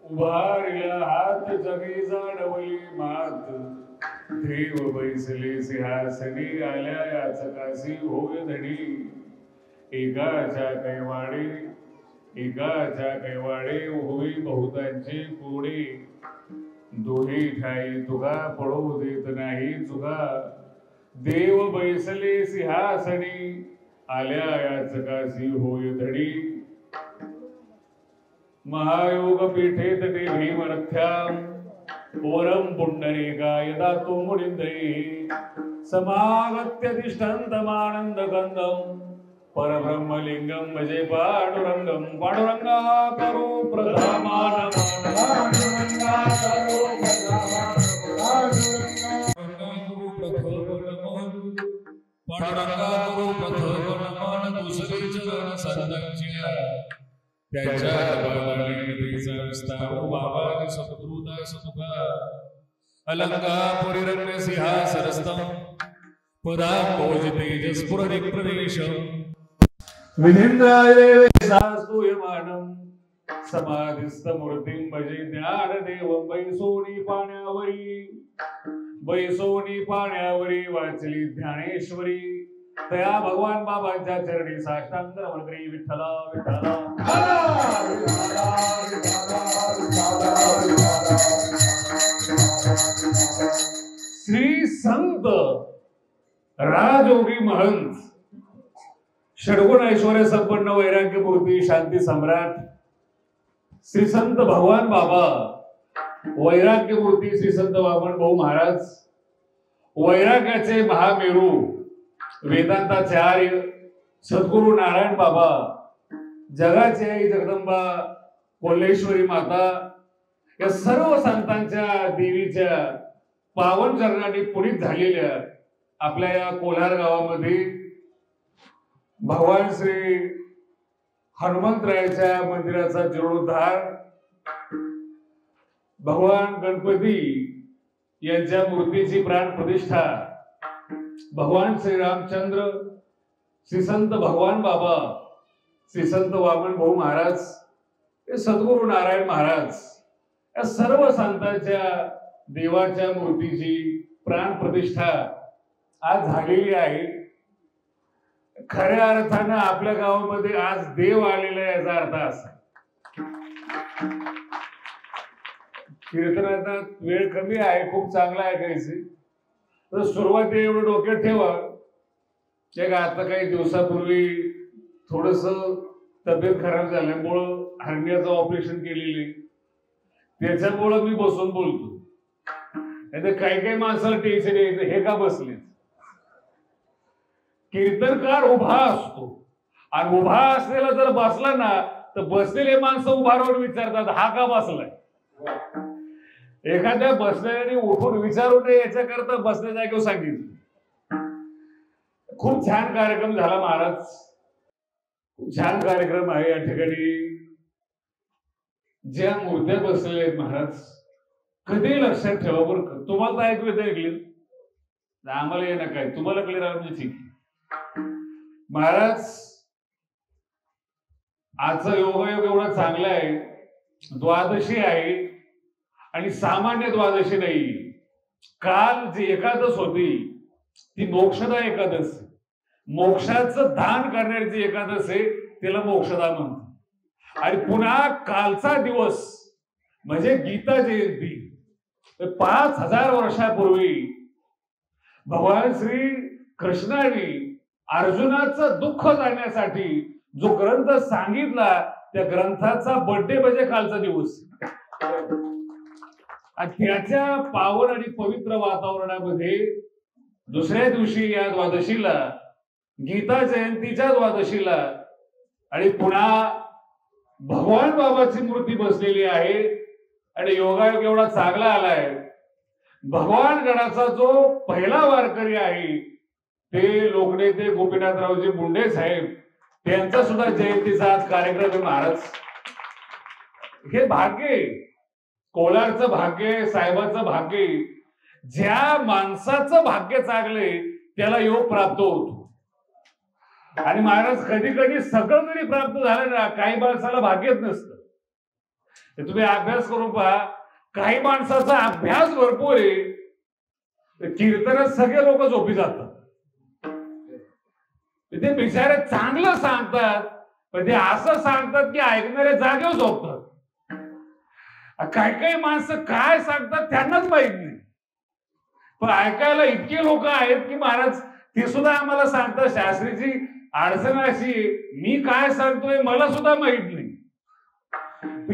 उभारला हात जगी जाणवली मात देव बैसले सिंहासनी आल्या याचकासी होय धडी एकाच्या कैवाडे होई बहुतांची कोडी दोही ठाई तुगा पडू देत नाही चुका देव बैसले सिंहासनी आल्या याचकासी होय धडी महायोग पीठेत ते भीमरथ्याम वरम पुंडरीका यदा तो मुनिंद्री समागत्यतिष्ठन्तमानन्दगन्धं परब्रह्मलिंगं भजे पांडुरंगं पांडुरंगा करो प्रधामान पांडुरंगा करो पांडुरंगा करो प्रधान दुसरे चरण संतांच्या त्याच्या बाबांचा विस्तार बाबांनी सत्कृदास तुका अलंका परिरम्य सिंहासनस्थं पदांबोज तेजस्फुरदिक् प्रदेशं विनिन्द्राय शास्तूयमानं समाधिस्थ मूर्तिं भजे ज्ञानदेवं बैसोनी पाण्यावरी वाचली ज्ञानेश्वरी तया भगवान बाबांच्या चरणी साष्टांग नमस्कारी विठ्ठला विठ्ठला श्री संत राजयोगी महंत षडगुण ऐश्वर्य संपन्न वैराग्य मूर्ती शांती सम्राट श्री संत भगवान बाबा वैराग्य मूर्ती श्री संत वामन भाऊ महाराज वैराग्याचे महामेरू वेदांताचार्य सद्गुरु नारायण बाबा जगाची आई जगदंबा कोल्हेश्वरी माता या सर्व संतांच्या देवीच्या पावन चरणांनी पुनीत झालेल्या आपल्या या कोल्हार गावामध्ये भगवान श्री हनुमंतरायाच्या मंदिराचा जीर्णोद्धार भगवान गणपती यांच्या मूर्तीची प्राण प्रतिष्ठा भगवान श्री रामचंद्र श्री संत भगवान बाबा श्री संत वामन भाऊ महाराज सद्गुरु नारायण महाराज या सर्व संतांच्या देवाच्या मूर्तीची प्राण प्रतिष्ठा आज झालेली आहे। खऱ्या अर्थानं आपल्या गावामध्ये आज देव आलेला आहे याचा अर्थ असा कीर्तनाचा वेळ कमी आहे, खूप चांगला आहे ऐकायचे तर सुरुवाती एवढं डोक्यात ठेवा की आता काही दिवसापूर्वी थोडस तब्येत खराब झाल्यामुळं हर्नियाचं ऑपरेशन केलेले त्याच्यामुळं मी बसून बोलतो। काही माणसाला टेन्शन यायचं हे का बसले। कीर्तनकार उभा असतो आणि उभा असलेला जर बसला ना तर बसलेले माणसं उभा राहून विचारतात हा का बसलाय। एखाद्या बसल्याने उठून विचारू नये याच्याकरता बसल्या जागेवर सांगितलं। खूप छान कार्यक्रम झाला महाराज, खूप छान कार्यक्रम आहे या ठिकाणी। ज्या मूर्त्या बसलेल्या आहेत महाराज कधी लक्षात ठेवा बरं का, तुम्हाला तर ऐकू येतं क्लिअर, आम्हाला ये ना काय तुम्हाला क्लिअर आलं म्हणजे ठीक महाराज। आजचा योगायोग एवढा चांगला आहे, द्वादशी आहे आणि सामान्य द्वादशी नाही। काल जी एकादश होती ती मोक्षदा एकादश, मोक्षाचं दान करणारी जी एकादश आहे तिला मोक्षदा म्हणतात। आणि पुन्हा कालचा दिवस म्हणजे गीता जयंती, 5000 वर्षापूर्वी भगवान श्री कृष्णाने अर्जुनाचं दुःख जाण्यासाठी जो ग्रंथ सांगितला त्या ग्रंथाचा बर्थडे म्हणजे कालचा दिवस। त्याच्या पावन आणि पवित्र वातावरणामध्ये दुसऱ्या दिवशी या द्वादशीला गीता जयंतीच्या द्वादशीला आणि पुन्हा भगवान बाबाची मूर्ती बसलेली आहे आणि योगायोग एवढा चांगला आलाय। भगवान गणाचा जो पहिला वारकरी आहे ते लोकनेते गोपीनाथरावजी मुंडे साहेब, त्यांचा सुद्धा जयंतीचा आज कार्यक्रम आहे महाराज। हे भाग्य कोलारचं भाग्य, साहेबाचं भाग्य, ज्या माणसाचं भाग्य चांगले त्याला योग प्राप्त होतो। आणि महाराज कधी कधी सगळं जरी प्राप्त झालं ना काही माणसाला भाग्यच नसतं। तुम्ही अभ्यास करून पहा, काही माणसाचा अभ्यास भरपूर आहे, कीर्तनात सगळे लोक झोपी जातात. ते बिचारे चांगलं सांगतात, पण ते असं सांगतात की ऐकणारे जागेवर झोपतात. काही काही माणसं काय सांगतात त्यांनाच माहित नाही, पण ऐकायला इतके लोक आहेत की महाराज ते सुद्धा आम्हाला सांगतात, शास्त्रीची अडचण अशी मी काय सांगतोय मला सुद्धा माहित नाही.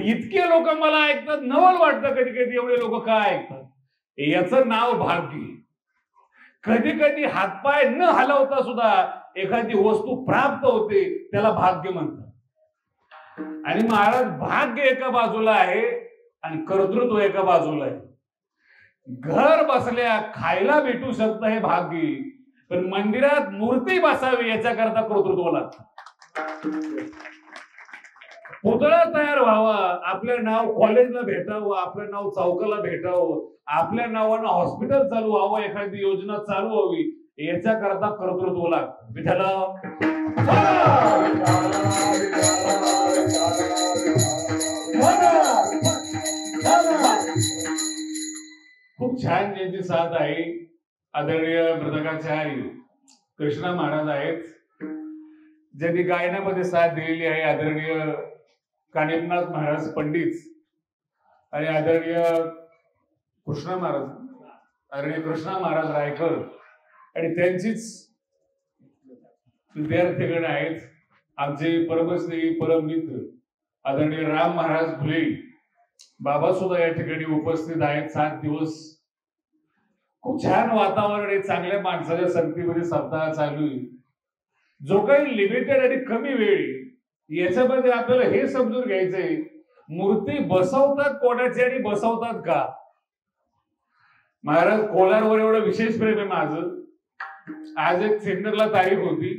इतके लोक मला ऐकतात, नवल वाटतं कधी कधी एवढे लोक काय ऐकतात. याचं नाव भाग्य. कधी कधी हातपाय न हलवता सुद्धा एखादी वस्तू प्राप्त होते, त्याला भाग्य म्हणतात. आणि महाराज भाग्य एका बाजूला आहे आणि कर्तृत्व एका बाजूला आहे. घर बसल्या खायला भेटू शकतं हे भाग्य, पण मंदिरात मूर्ती बसावी याच्याकरता कर्तृत्व लागतं. पुतळा तयार व्हावा, आपलं नाव कॉलेजला भेटावं, आपलं नाव चौकाला भेटावं, आपल्या नावानं हॉस्पिटल चालू व्हावं, एखादी योजना चालू व्हावी, याच्याकरता कर्तृत्व लागतं. विठ्ठला खूप छान ज्यांची साथ आहे, आदरणीय मृदंगाचार्य कृष्णा महाराज आहेत, ज्यांनी गायनामध्ये साथ दिलेली आहे. आदरणीय कानिपनाथ महाराज पंडित आणि आदरणीय कृष्णा महाराज, आदरणीय कृष्णा महाराज रायकर आणि त्यांचीच विद्यार्थीगण आहेत. आमचे परमस्नेही परम मित्र आदरणीय राम महाराज फुले बाबा सुद्धा या ठिकाणी उपस्थित आहेत. 7 दिवस खूप छान वातावरण आहे, चांगल्या माणसाच्या संगतीमध्ये सप्ताह चालू आहे. जो काही लिमिटेड आणि कमी वेळ याच्यामध्ये आपल्याला हे समजून घ्यायचंय, मूर्ती बसवतात कोणाची आणि बसवतात का. महाराज कोलारवर एवढं विशेष प्रेम आहे माझं. आज एक सिन्नरला तारीख होती,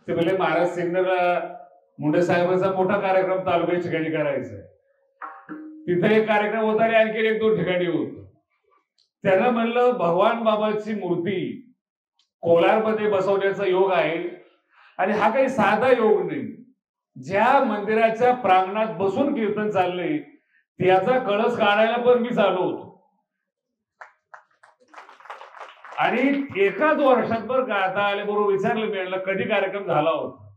ते बोलले महाराज सिन्नरला मुंडे साहेबांचा मोठा कार्यक्रम तालुक्याच्या ठिकाणी करायचा, तिथे एक कार्यक्रम होता आणि आणखी 1-2 ठिकाणी होत. त्यांना म्हणलं भगवान बाबाची मूर्ती कोलारमध्ये बसवण्याचा योग आहे, आणि हा काही साधा योग नाही. ज्या मंदिराच्या प्रांगणात बसून कीर्तन चाललंय त्याचा कळस काढायला पण मी चालू होतो. आणि एकाच वर्षात बरं का, आता आले बरोबर विचारलं मिळालं कधी कार्यक्रम झाला होता.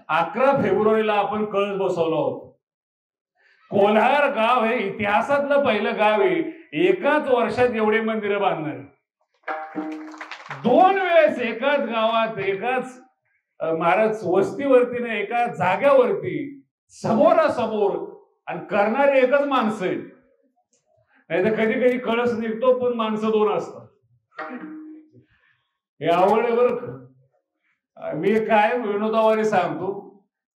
11 फेब्रुवारीला आपण कळस बसवला होता. कोल्हार गाव हे इतिहासातलं पहिलं गाव आहे एकाच वर्षात एवढे मंदिरं बांधणारे. 2 वेळेस एकाच गावात एकाच महाराज वस्तीवरती ना एका जाग्यावरती समोरासमोर, आणि करणारे एकच माणसं आहेत. नाही तर कधी कधी कळस निघतो पण माणसं 2 असतात. हे आवड आहे बरं का. मी काय विनोदावारी सांगतो,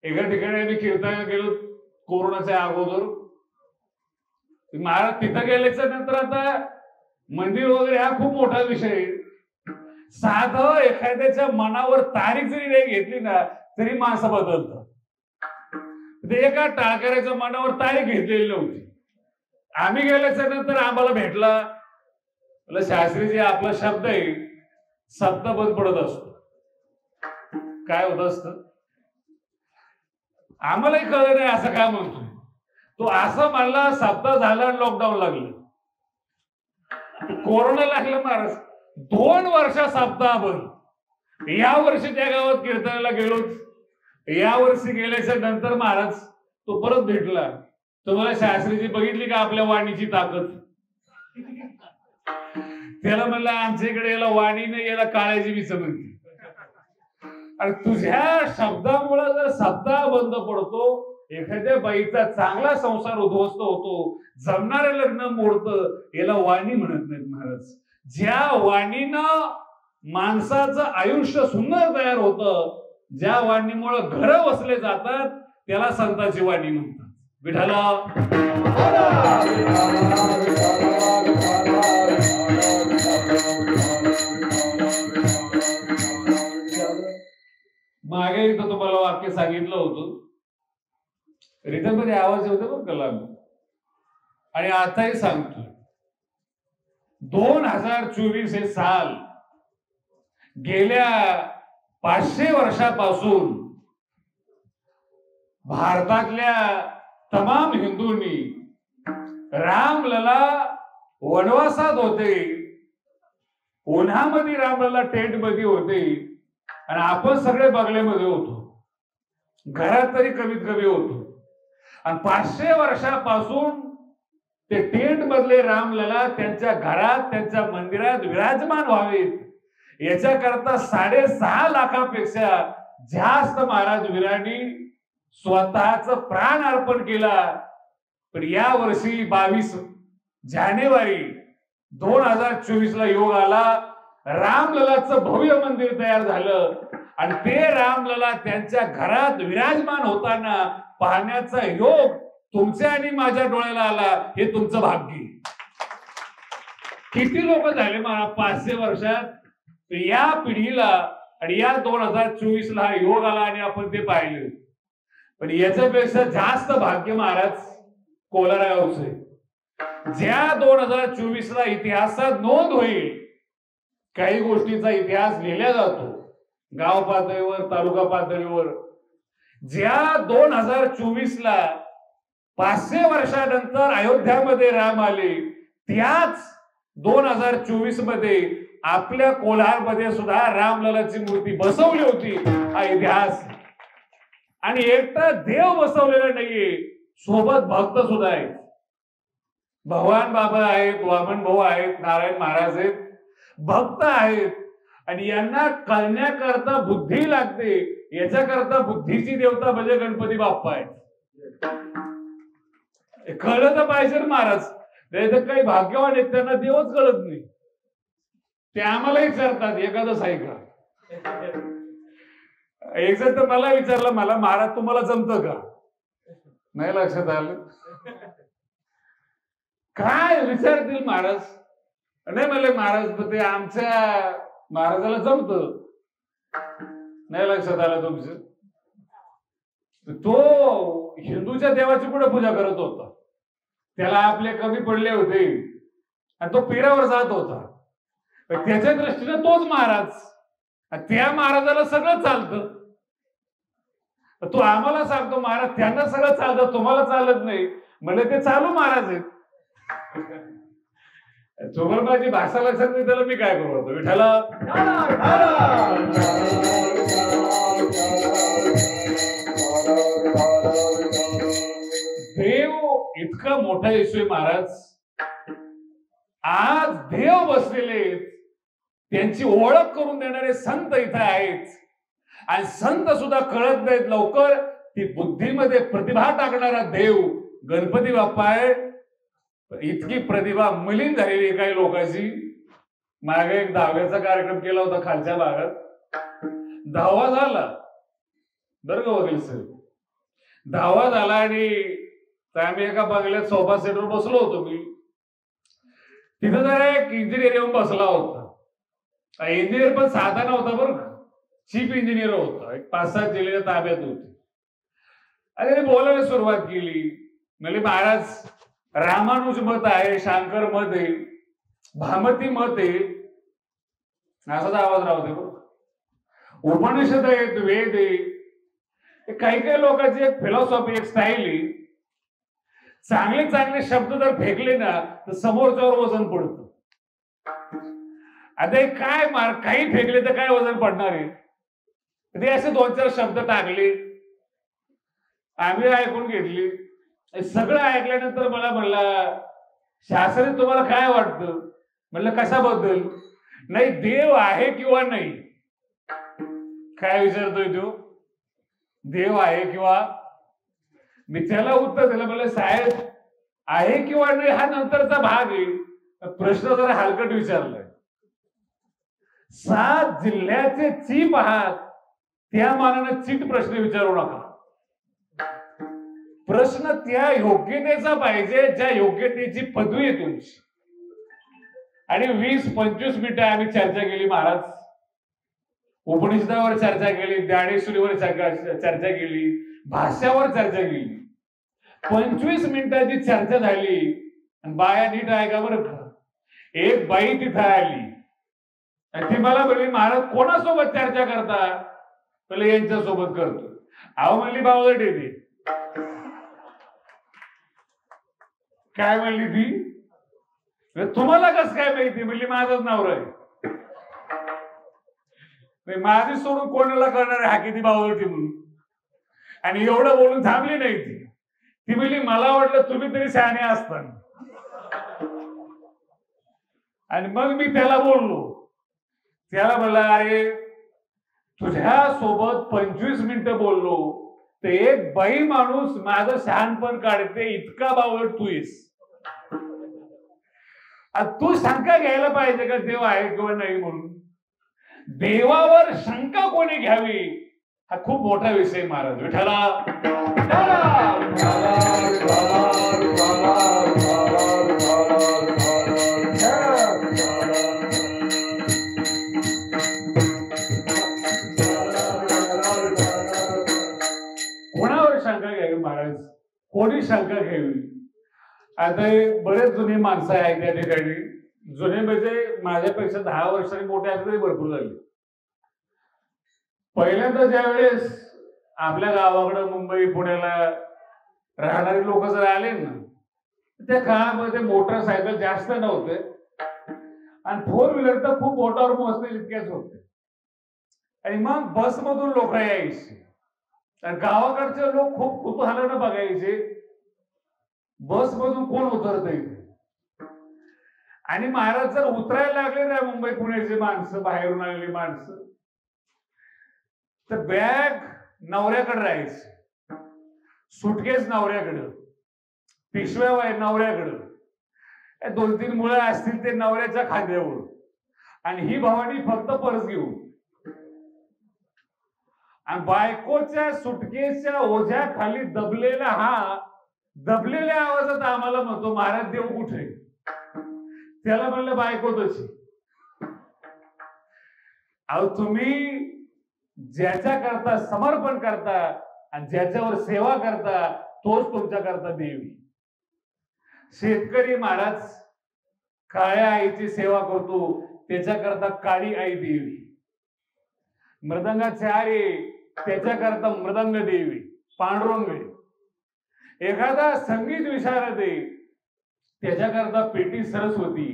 एका ठिकाणी आम्ही कीर्तन गेलो कोरोनाच्या अगोदर. महाराज तिथं गेल्याच्या नंतर आता मंदिर वगैरे हा खूप मोठा विषय आहे. साधं एखाद्याच्या मनावर तारीख जरी नाही घेतली ना तरी माणसं बदलतात. ते एका टाळकऱ्याच्या मनावर तारीख घेतलेली नव्हती. आम्ही गेल्याच्या नंतर आम्हाला भेटला, शास्त्रीजी आपला शब्द आहे, सप्ताह बंद पडत असतो. काय होत असत आम्हालाही कळलं नाही असं काय म्हणतोय तो. असं म्हणला, सप्ताह झाला, लॉकडाऊन लागलं, कोरोना लागलं. महाराज 2 वर्ष सप्ताह बंद. या वर्षी त्या गावात कीर्तनाला गेलो, या वर्षी गेल्याच्या नंतर महाराज तो परत भेटला. तुम्हाला शास्त्रीजी बघितली का आपल्या वाणीची ताकद. त्याला म्हणलं आमच्या इकडे याला वाणी नाही, याला काळ्याची बी म्हणते. आणि तुझ्या शब्दामुळे जर सप्ताह बंद पडतो, एखाद्या बाईचा चांगला संसार उद्ध्वस्त होतो, जमणारे लग्न मोडतं, याला वाणी म्हणत नाहीत महाराज. ज्या वाणीनं माणसाचं आयुष्य सुंदर तयार होतं, ज्या वाणीमुळे घर वसले जातात, त्याला संतांची वाणी म्हणतात. विठ्ठला मागे एकदा तुम्हाला वाक्य सांगितलं होतं, रिटर्न मध्ये आवाज येतो बरं कला, आणि आताही सांगतो. 2024 हे साल गेल्या 500 वर्षापासून भारतातल्या तमाम हिंदूंनी रामलला वनवासात होते, उन्हामध्ये रामलला टेंट मध्ये होते आणि आपण सगळे बंगल्यामध्ये होतो, घरात तरी कमीत कमी होतो. आणि 500 वर्षापासून ते टेंट मधले रामलला त्यांच्या घरात, त्यांच्या मंदिरात विराजमान व्हावेत याच्याकरता 6.5 लाखापेक्षा जास्त महाराज वीरांनी स्वतःच प्राण अर्पण केला. पण या वर्षी 22 जानेवारी 2024 ला योग आला, रामललाचं भव्य मंदिर तयार झालं आणि ते रामलला त्यांच्या घरात विराजमान होताना पाहण्याचा योग तुमच्या आणि माझ्या डोळ्याला आला. हे तुमचं भाग्य. किती लोक झाले मला 500 वर्षात या पिढीला आणि या 2024 ला योग आला आणि आपण ते पाहिले. पण याच्यापेक्षा जास्त भाग्य महाराज कोलारावचे, ज्या 2024 ला इतिहासात नोंद होईल. काही गोष्टींचा इतिहास लिहिला जातो गाव पातळीवर, तालुका पातळीवर. ज्या 2024 ला 500 वर्षानंतर अयोध्यामध्ये राम आले, त्याच 2024 मध्ये आपल्या कोल्हारमध्ये सुद्धा रामललाची मूर्ती बसवली होती. हा इतिहास. आणि एकटा देव बसवलेला नाहीये, सोबत भक्त सुद्धा आहेत. भगवान बाबा आहेत, वामन भाऊ आहेत, नारायण महाराज आहेत, भक्त आहेत. आणि यांना कळण्याकरता बुद्धी लागते. याच्याकरता बुद्धीची देवता म्हणजे गणपती बाप्पा आहेत. कळलं तर पाहिजे महाराज. नाही तर काही भाग्यवान आहेत त्यांना देवच कळत नाही. ते आम्हाला विचारतात एखादंच आहे का. एक जण तर मला विचारलं, मला महाराज तुम्हाला जमतं का. नाही लक्षात आलं. काय विचारतील महाराज. नाही म्हणले महाराज ते आमच्या महाराजाला जमतं. नाही लक्षात आलं तुमचं. तो हिंदूच्या देवाची पुढे पूजा करत होता. त्याला आपले कमी पडले होते आणि तो पीरावर जात होता. त्याच्या दृष्टीने तोच महाराज, त्या महाराजाला सगळं चालतं. तो आम्हाला सांगतो महाराज त्यांना सगळं चालतं, तुम्हाला चालत नाही. म्हणजे ते चालू महाराज आहेत. तुम्हाला माझी भाषा लक्षात नाही त्याला मी काय करू होतो. विठ्ठला देव इतका मोठा येशू महाराज. आज देव बसलेले, त्यांची ओळख करून देणारे संत इथे आहेत. आणि संत सुद्धा कळत नाहीत लवकर. ती बुद्धीमध्ये प्रतिभा टाकणारा देव गणपती बाप्पा आहे. इतकी प्रतिभा मलिन झालेली काही लोकांची. मागे एक 10व्याचा कार्यक्रम केला होता खालच्या भागात. 10वा झाला बरं का वकील साहेब. 10वा झाला आणि आम्ही एका बंगल्यात सोफा सेटवर बसलो होतो. मी तिथं जरा एक इंजिनियर येऊन बसला होता. इंजिनियर पण साधा नव्हता बरं का, चीफ इंजिनियर होता. एक 5-7 जिल्ह्याच्या ताब्यात होते. आणि त्याने बोलायला सुरुवात केली. म्हणजे महाराज रामानुज मत आहे, शांकर मत आहे, भामती मत आहे, असाच आवाज राहते बघ. उपनिषद आहेत, वेद आहे. काही काही लोकांची एक फिलॉसॉफी, एक स्टाईल आहे. चांगले चांगले शब्द जर फेकले ना तर समोरच्यावर वजन पडतं. आता काय काही फेकले तर काय वजन पडणार आहे. ते असे 2-4 शब्द टाकले, आम्ही ऐकून घेतली. सगळं ऐकल्यानंतर मला म्हणला, शास्त्री तुम्हाला काय वाटतं. म्हणलं कशाबद्दल. नाही देव आहे किंवा नाही. काय विचारतोय तो, देव आहे किंवा. मी त्याला उत्तर दिलं. म्हणलं साहेब आहे किंवा नाही हा नंतरचा भाग आहे, प्रश्न जरा हलकट विचारलाय. 7 जिल्ह्याचे चीफ आहात, त्या मानाने चीट प्रश्न विचारू नका. प्रश्न त्या योग्यतेचा पाहिजे ज्या योग्यतेची पदवी आहे तुमची. आणि 20-25 मिनिटं आम्ही चर्चा केली महाराज. उपनिषदावर चर्चा केली, ज्ञानेश्वरीवर चर्चा केली, भाष्यावर चर्चा केली. 25 मिनिटाची चर्चा झाली. आणि बाया नीट ऐका बरं का. एक बाई तिथं आली आणि ती मला म्हणली, महाराज कोणासोबत चर्चा करता. म्हणलं यांच्या सोबत करतो. अहो म्हणली बावळट येते. काय म्हणली ती? तुम्हाला कसं काय माहिती? म्हणली माझंच नवरा आहे. माझी सोडून कोणाला करणार हा किती बावळटी म्हणून. आणि एवढं बोलून थांबली नाही ती म्हणली मला वाटलं तुम्ही तरी शहाणे असता. आणि मग मी त्याला बोललो, त्याला म्हणला अरे तुझ्या सोबत 25 मिनिटं बोललो तर एक बाई माणूस माझं शहाणपण काढते इतका बावळट तू आहेस. तू शंका घ्यायला पाहिजे का देव आहे किंवा नाही म्हणून? देवावर शंका कोणी घ्यावी हा खूप मोठा विषय महाराज. विठ्ठला कोणावर शंका घ्यावी महाराज? कोणी शंका घ्यावी? आता बरेच जुने माणसं आहेत त्या ठिकाणी. जुने म्हणजे माझ्यापेक्षा 10 वर्षांनी मोठे असले तरी भरपूर झाले. पहिल्यांदा ज्या वेळेस आपल्या गावाकडे मुंबई पुण्याला राहणारे लोक जर आले ना, त्या काळामध्ये मोटरसायकल जास्त नव्हते आणि 4 व्हीलर तर खूप मोटावर मोजते इतक्याच होते. आणि मग बसमधून लोक यायचे आणि गावाकडचे लोक खूप कुतूहलाने बघायचे बसमधून कोण उतरतंय. आणि महाराज जर उतरायला लागले ना मुंबई पुण्याचे माणसं, बाहेरून आलेली माणसं, तर बॅग नवऱ्याकडे राहायची, सुटकेस नवऱ्याकडं, पिशव्या नवऱ्याकडं, 2-3 मुळे असतील ते नवऱ्याच्या खांद्यावर, आणि ही भवानी फक्त पर्स घेऊन. आणि बायकोच्या सुटकेसच्या ओझ्या खाली दबलेला हा दबलेल्या आवाजात आम्हाला म्हणतो महाराज देव कुठे? त्याला म्हणलं बायको तशी. अहो तुम्ही ज्याच्या करता समर्पण करता आणि ज्याच्यावर सेवा करता तोच तुमच्या करता देवी. शेतकरी महाराज काळ्या आईची सेवा करतो, त्याच्याकरता काळी आई देवी. मृदंगाचारी त्याच्याकरता मृदंग देवी पांडुरंग. एखादा संगीत विशारद आहे त्याच्याकरता पेटी सरस्वती.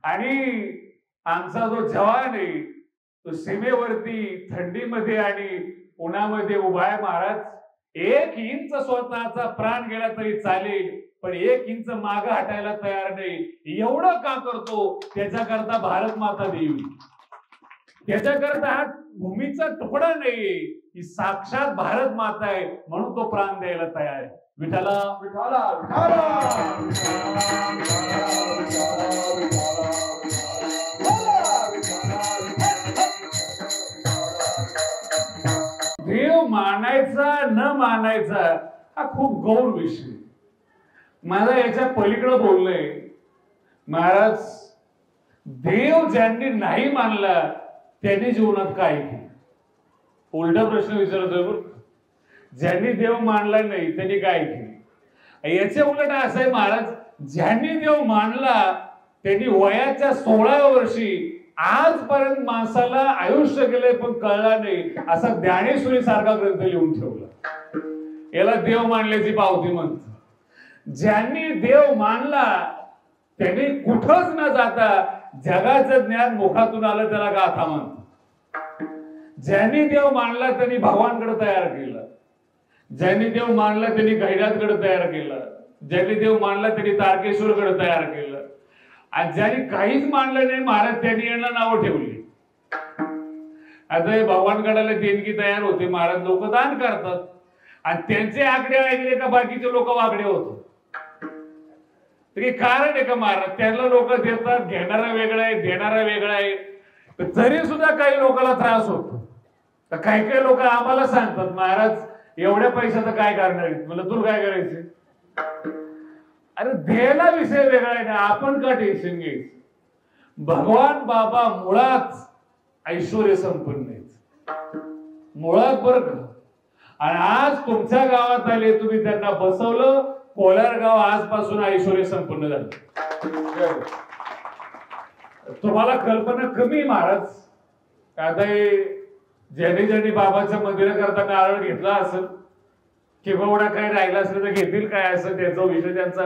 आणि आमचा जो जवान आहे तो सीमेवरती थंडीमध्ये आणि उन्हामध्ये उभा आहे महाराज. 1 इंच स्वतःचा प्राण गेला तरी चालेल पण 1 इंच मागे हटायला तयार नाही. एवढं का करतो? त्याच्याकरता भारत माता देवी. त्याच्याकरता हा भूमीचा तुकडा नाही, ही साक्षात भारत माता आहे म्हणून तो प्राण द्यायला तयार आहे. विठ्ठला विठ्ठला देव मानायचा न मानायचा हा खूप गौर विषय. मला याच्या पलीकडे बोललंय महाराज. देव ज्यांनी नाही मानला त्यांनी जीवनात काय केलं? उलटा प्रश्न विचारतोय बरं. ज्यांनी देव मानला नाही त्यांनी काय केलं? याचे उलट असं आहे महाराज, ज्यांनी देव मानला त्यांनी वयाच्या 16व्या वर्षी आजपर्यंत माणसाला आयुष्य गेले पण कळला नाही असा ज्ञानेश्वरी सारखा ग्रंथ लिहून ठेवला. याला देव मानल्याची पावती म्हणतात. ज्यांनी देव मानला त्यांनी कुठंच न जाता जगाचं ज्ञान मुखातून आलं त्याला गाथा म्हणतात. ज्यांनी देव मानला त्यांनी भगवानकडे तयार केलं. ज्यांनी देव मानला त्यांनी गैरातकडे तयार केलं. ज्यांनी देव मानला त्यांनी तारकेश्वरकडे तयार केलं. आणि ज्यांनी काहीच मानलं नाही महाराज त्यांनी यांना नावं ठेवली. आता हे भगवानगडाला देणगी तयार होते महाराज, लोक दान करतात आणि त्यांचे आकडे ऐकले का बाकीचे लोक वाकडे होतात. तरी कारण आहे का महाराज? त्यांना लोक देतात, घेणारा वेगळा आहे, देणारा वेगळा आहे. तरी सुद्धा काही लोकांना त्रास होतो. तर काही काही लोक आम्हाला सांगतात महाराज एवढ्या पैशाचं काय करणार आहे? म्हणलं तुला काय करायचं? अरे द्यायला विषय वेगळा आहे ना, आपण का टेन्शन घ्यायचं? भगवान बाबा मुळात ऐश्वर्य संपन्न आहेत मुळात बरं का. आणि आज तुमच्या गावात आले, तुम्ही त्यांना बसवलं, कोलारगाव आजपासून ऐश्वर्य संपन्न झालं. तुम्हाला कल्पना कमी महाराज. आता ज्यांनी ज्यांनी बाबाच्या मंदिराकरता नारळ घेतला असेल किंवा एवढा काही राहिला असेल तर घेतील काय असं त्याचा विषय त्यांचा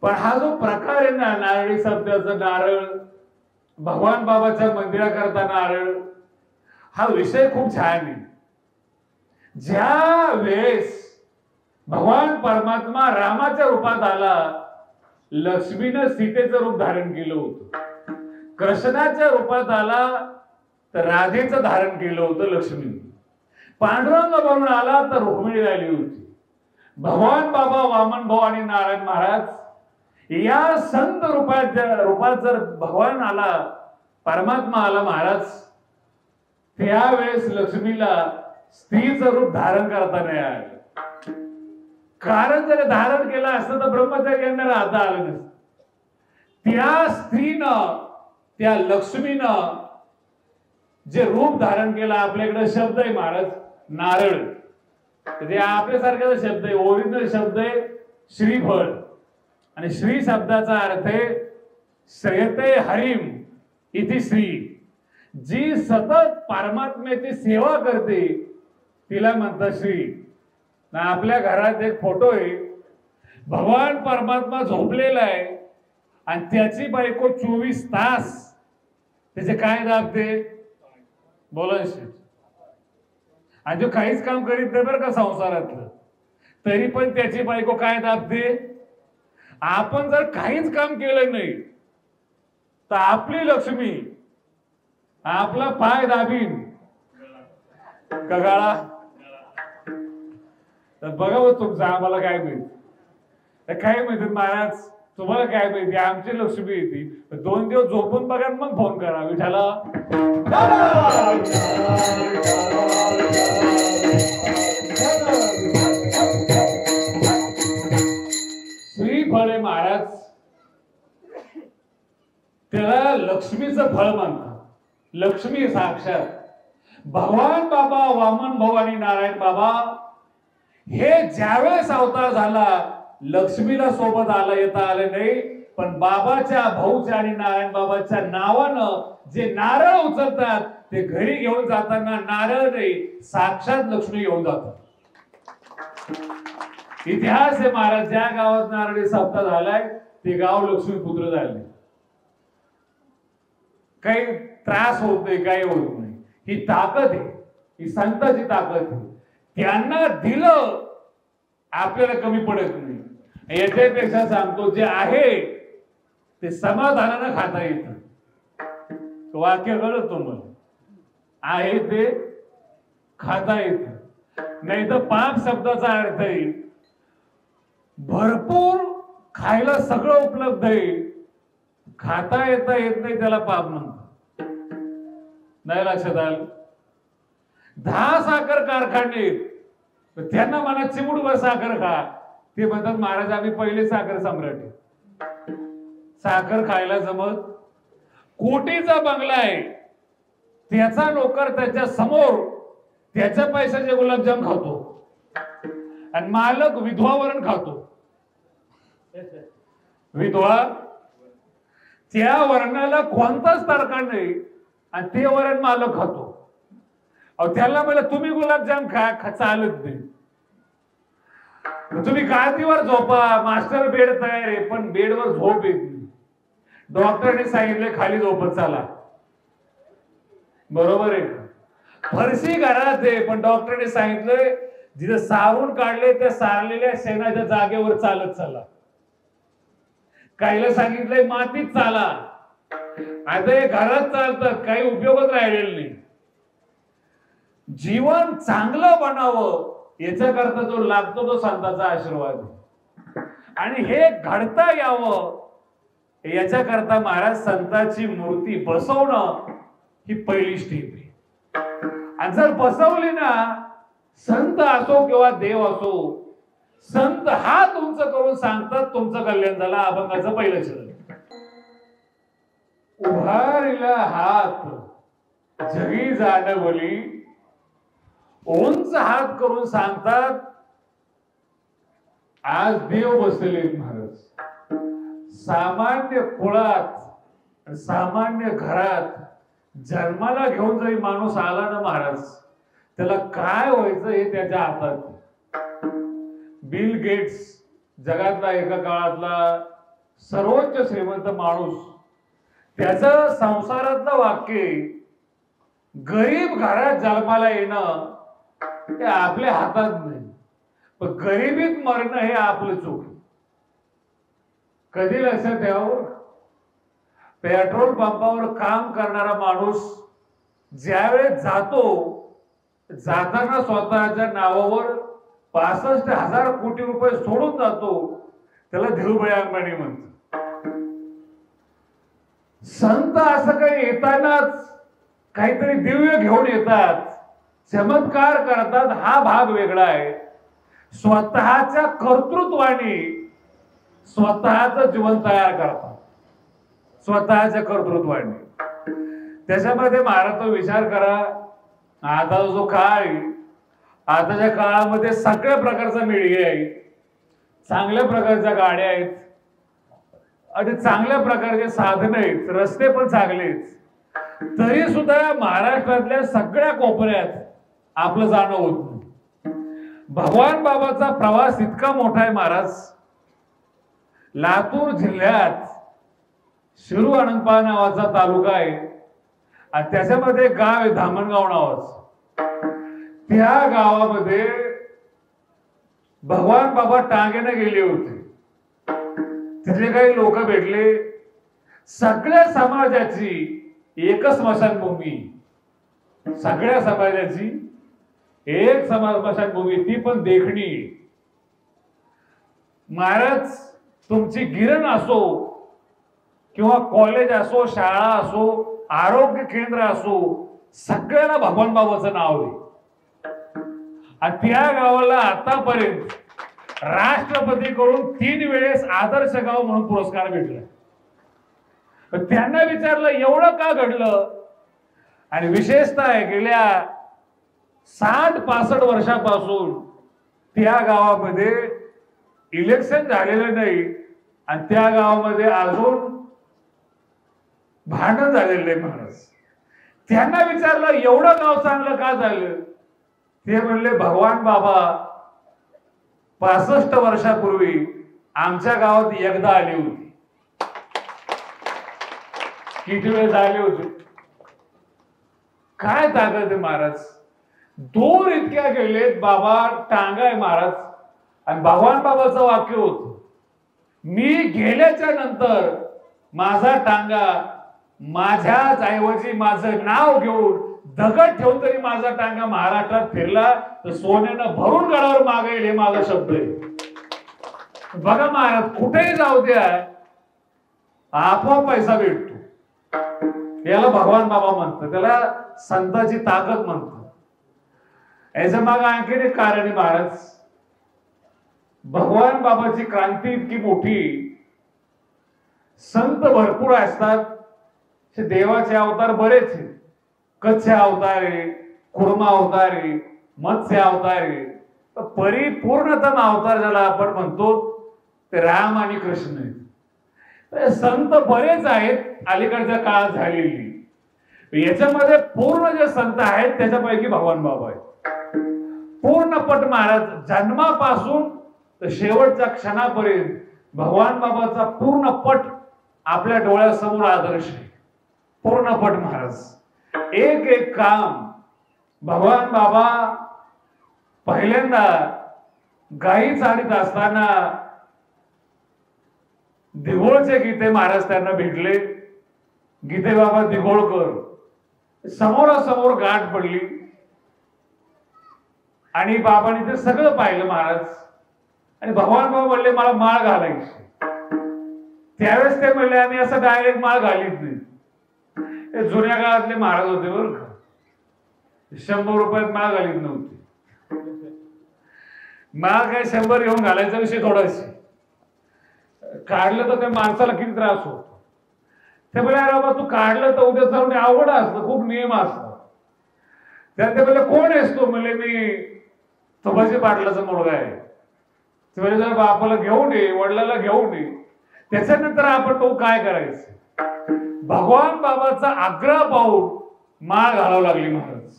पण हा जो प्रकार आहे ना, नारळी सप्त्याचं नारळ, भगवान बाबाच्या मंदिराकरता नारळ, हा विषय खूप छान आहे. ज्या वेळेस भगवान परमात्मा रामाच्या रूपात आला, लक्ष्मीनं सीतेचं रूप धारण केलं होतं. कृष्णाच्या रूपात आला तर राधेचं धारण केलं होतं लक्ष्मी. पांडुरंग बनून आला तर रुक्मिणी राहिली होती. भगवान बाबा, वामन भाऊ आणि नारायण महाराज या संत रूपात जर भगवान आला, परमात्मा आला महाराज, त्यावेळेस लक्ष्मीला स्त्रीचं रूप धारण करता नाही आलं. कारण जर धारण केलं असतं तर ब्रह्मचार्यांना राहता आलं नसतं. त्या स्त्रीनं, त्या लक्ष्मीनं जे रूप धारण केलं, आपल्याकडे शब्द आहे महाराज नारळ, ते आपल्यासारखा शब्द आहे, ओरिजिनल शब्द आहे श्रीफळ. आणि श्री शब्दाचा अर्थ आहे श्रेयते हरिम इति श्री. जी सतत परमात्म्याची सेवा करते तिला म्हणतात श्री. आपल्या घरात एक फोटो आहे, भगवान परमात्मा झोपलेला आहे आणि त्याची बायको 24 तास त्याचे काय दाबते, बोला. आणि जो काहीच काम करीत नाही बरं का संसारातलं, तरी पण त्याची बायको काय दाबते. आपण जर काहीच काम केलं नाही तर आपली लक्ष्मी आपला पाय दाबीन का गळा. तर बघा हो तुमचं, आम्हाला काय माहिती, काय माहिती महाराज, तुम्हाला काय माहिती, आमची लक्ष्मी येते. 2 दिवस झोपून बघा मग फोन करा विठाला. श्रीफळ आहे महाराज, त्याला लक्ष्मीचं फळ म्हणतात. लक्ष्मी साक्षात भगवान बाबा, वामन भाऊ आणि नारायण बाबा हे ज्यावेळेस अवतार झाला, लक्ष्मीला सोबत येता आले नाही, पण बाबाच्या, भाऊच्या आणि नारायण बाबाच्या नावानं जे नारळ उचलतात ते घरी घेऊन जाताना नारळ नाही, साक्षात लक्ष्मी घेऊन जातात. इतिहास आहे महाराज, ज्या गावात नारळी सप्ताह झालाय ते गाव लक्ष्मीपुत्र झाले. काही त्रास होत नाही, काही होत नाही. ही ताकद आहे, ही संतांची ताकद आहे. त्यांना दिलं आपल्याला कमी पडत नाही. याच्यापेक्षा सांगतो, जे आहे ते समाधानानं खाता येतं. वाक्य कळत तुम्हाला, आहे ते खाता येतं. नाही तर पाप शब्दाचा अर्थ आहे भरपूर खायला सगळं उपलब्ध आहे, खाता येत नाही त्याला पाप म्हणतात. नाही लक्षात आलं. 10 साखर कारखाने त्यांना म्हणा चिमुटभर साखर खा, ते म्हणतात महाराज आम्ही पहिले साखर सम्राट. साखर खायला जमत. कोटीचा बंगला आहे, त्याचा नोकर त्याच्या समोर त्याच्या पैशाचे गुलाबजाम खातो आणि मालक विधवा वरण खातो. विधवा त्या वर्णाला कोणताच तडका नाही आणि ते वरण मालक खातो. अहो त्याला मला तुम्ही गुलाबजाम खा, चालत नाही. तुम्ही गादीवर झोपा, मास्टर बेड तयार आहे, पण बेडवर झोप येत नाही. डॉक्टरने सांगितले खाली झोपत चाला, बरोबर आहे का. फरशी घरात आहे, पण डॉक्टरने सांगितलंय जिथे सारून काढले त्या सारलेल्या शेणाच्या जागेवर चालत चाला. काहीला सांगितलंय मातीत चाला. आता हे घरात चालतात, काही उपयोगच राहिलेला नाही. जीवन चांगलं बनावं याच्याकरता जो लागतो तो संतांचा आशीर्वाद. आणि हे घडता यावं याच्याकरता महाराज संतांची मूर्ती बसवणं ही पहिली स्टेप आहे. आणि जर बसवली ना, संत असो किंवा देव असो, संत हात उंच करून सांगतात तुमचं कल्याण झालं. अभंगाचं पहिलं चरण, उभारिला हात जगी जाण बोली, उंच हात करून सांगतात आज देव बसलेले महाराज. सामान्य कुळात, सामान्य घरात जन्माला घेऊन जरी माणूस आला ना महाराज, त्याला काय व्हायचं हे त्याच्या हातात. बिल गेट्स जगातला एका काळातला सर्वोच्च श्रीमंत माणूस, त्याचं संसारातलं वाक्य गरीब घरात जन्माला येणं हे आपल्या हातात नाही, पण गरिबीत मरणं हे आपलं चूक. कधी लक्षात ठेवा, पेट्रोल पंपावर काम करणारा माणूस ज्यावेळेस जातो, जाताना स्वतःच्या नावावर 65,000 कोटी रुपये सोडून जातो, त्याला धीरुभाई अंबानी म्हणतात. संत असं काही येतानाच काहीतरी दिव्य घेऊन येतात, चमत्कार करतात, हा भाग वेगळा आहे. स्वतःच्या कर्तृत्वाने स्वतःच जीवन तयार करतात, स्वतःच्या कर्तृत्वाने. त्याच्यामध्ये महाराज विचार करा, आता जो काळ आहे, आताच्या काळामध्ये सगळ्या प्रकारचा मीडिया आहे, चांगल्या प्रकारच्या गाड्या आहेत आणि चांगल्या प्रकारचे साधन आहेत, रस्ते पण चांगलेच. तरी सुद्धा महाराष्ट्रातल्या सगळ्या कोपऱ्यात आपलं जाणं होत नाही. भगवान बाबाचा प्रवास इतका मोठा आहे महाराज. लातूर जिल्ह्यात शिरू अनंतपाळ नावाचा तालुका आहे आणि त्याच्यामध्ये गाव आहे धामणगाव नावाचं. त्या गावामध्ये भगवान बाबा टांगेने गेले होते. तिथले काही लोक भेटले. सगळ्या समाजाची एकच स्मशानभूमी, सगळ्या समाजाची एक स्मशानभूमी, ती पण देखणी. महाराज, तुमची गिरण असो किंवा कॉलेज असो, शाळा असो, आरोग्य केंद्र असो, सगळ्याला भगवान बाबाचं नाव आहे. आणि त्या गावाला आतापर्यंत राष्ट्रपतीकडून 3 वेळेस आदर्श गाव म्हणून पुरस्कार भेटला. त्यांना विचारलं एवढं का घडलं, आणि विशेषतः गेल्या 60-65 वर्षापासून त्या गावामध्ये इलेक्शन झालेलं नाही आणि त्या गावामध्ये अजून भांडण झालेलं नाही महाराज. त्यांना विचारलं एवढं गाव चांगलं का झालं, ते म्हणले भगवान बाबा 65 वर्षापूर्वी आमच्या गावात एकदा आली होती. किती वेळ झाले होते, काय ताकद आहे महाराज. दूर इतक्या गेलेत, बाबा टांगा आहे महाराज. आणि भगवान बाबाचं वाक्य होत, मी गेल्याच्या नंतर माझा टांगा माझ्याच ऐवजी माझं नाव घेऊन दगड ठेवून तरी माझा टांगा महाराष्ट्रात फिरला तर सोन्यानं भरून गडावर मागेल, हे माझा शब्द आहे. बघा महाराज, कुठेही जाऊ द्या आपोआप पैसा भेटतो. याला भगवान बाबा म्हणतात, त्याला संतांची ताकद म्हणतात. याच्या मागे आणखीन एक कारण आहे महाराज. भगवान बाबाची क्रांती इतकी मोठी, संत भरपूर असतात, देवाचे अवतार बरेच आहेत. कच्छ अवतार आहे, कुर्मा अवतार आहे, मत्स्य अवतार आहे, परिपूर्णतम अवतार ज्याला आपण म्हणतो ते राम आणि कृष्ण आहेत. संत बरेच आहेत अलीकडच्या काळात झालेली. याच्यामध्ये पूर्ण जे संत आहेत त्याच्यापैकी भगवान बाबा आहेत. पूर्णपट महाराज, जन्मापासून तर शेवटच्या क्षणापर्यंत भगवान बाबाचा पूर्ण पट आपल्या डोळ्यासमोर आदर्श आहे. पूर्णपट महाराज, एक एक काम. भगवान बाबा पहिल्यांदा गायी चालत असताना दिघोळचे गीते महाराज त्यांना भेटले. गीते बाबा दिघोळकर समोरासमोर गाठ पडली आणि बाबांनी ते सगळं पाहिलं महाराज. आणि भगवान बाबा म्हणले मला माळ घालायची. त्यावेळेस ते म्हणले आम्ही असं डायरेक्ट माळ घालीत नाही. हे जुन्या काळातले महाराज होते बरं का, 100 रुपयात माळ घालीत नव्हती. माळ काय 100 घेऊन घालायचा विषय थोडाशी. काढलं तर त्या माणसाला किती त्रास होतो. ते बोले अरे बाबा तू काढलं तर उद्या जाऊन आवड असतं, खूप नियम असतात. त्यात ते बोले कोण आहेस तू, म्हणले मी तुपाजी पाटलाचा मुलगा आहे. ते बोले जरा बापाला घेऊन ये, वडिलाला घेऊन ये, त्याच्यानंतर आपण तो काय करायचं. भगवान बाबाचा आग्रह पाहून माळ घालावं लागली महाराज.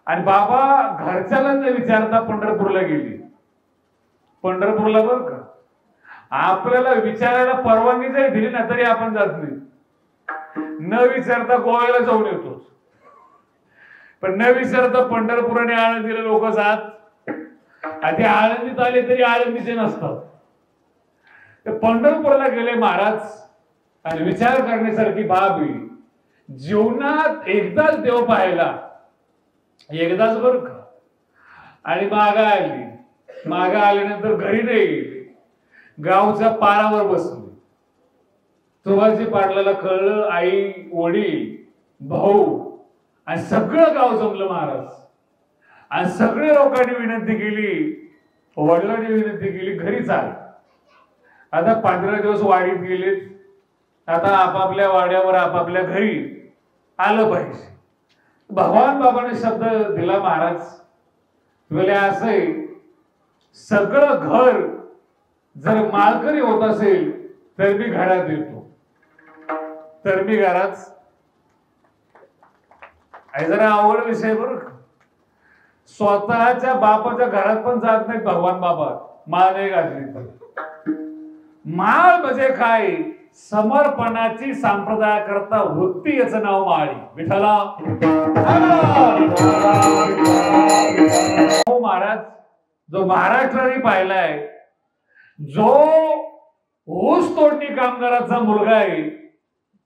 आणि बाबा घरच्याला न विचारता पंढरपूरला गेली. पंढरपूरला बरं का. आपल्याला विचारायला परवानगी जरी दिली ना तरी आपण जात नाही, न विचारता गोव्याला जाऊन येतो, पण न विचारता पंढरपूर आणि आळंदीला लोक जात, आणि आळंदीत आले तरी आळंदीचे नसतात. ते पंढरपूरला गेले महाराज आणि विचार करण्यासारखी बाब आहे. जीवनात एकदाच देव पाहायला, एकदाच बर का, आणि मागा आल्यानंतर घरी नाही गेले, गावच्या पारावर बसले. तुळाजी पाटलाला कळलं, आई वडील भाऊ आणि सगळं गाव जमलं महाराज, आणि सगळ्या लोकांनी विनंती केली, वडिलांनी विनंती केली, घरी चाल. आता 15 दिवस वाडीत गेलेत, आता आपापल्या वाड्यावर आपापल्या घरी आलं पाहिजे. भगवान बाबाने शब्द दिला महाराज, बोले असे सगळं घर जर मालकरी होत असेल तर मी घरात येतो. तर मी घरात, जरा आवड विषय बरं, स्वतःच्या बापाच्या घरात पण जात नाहीत भगवान बाबा. माळ नाही घातली तर. माळ म्हणजे काय? समर्पणाची संप्रदायाकरता वृत्ती, याचं नाव माळी. विठ्ठला महाराज जो महाराष्ट्राने पाहिलाय, जो ऊस तोडणी कामगाराचा मुलगा आहे,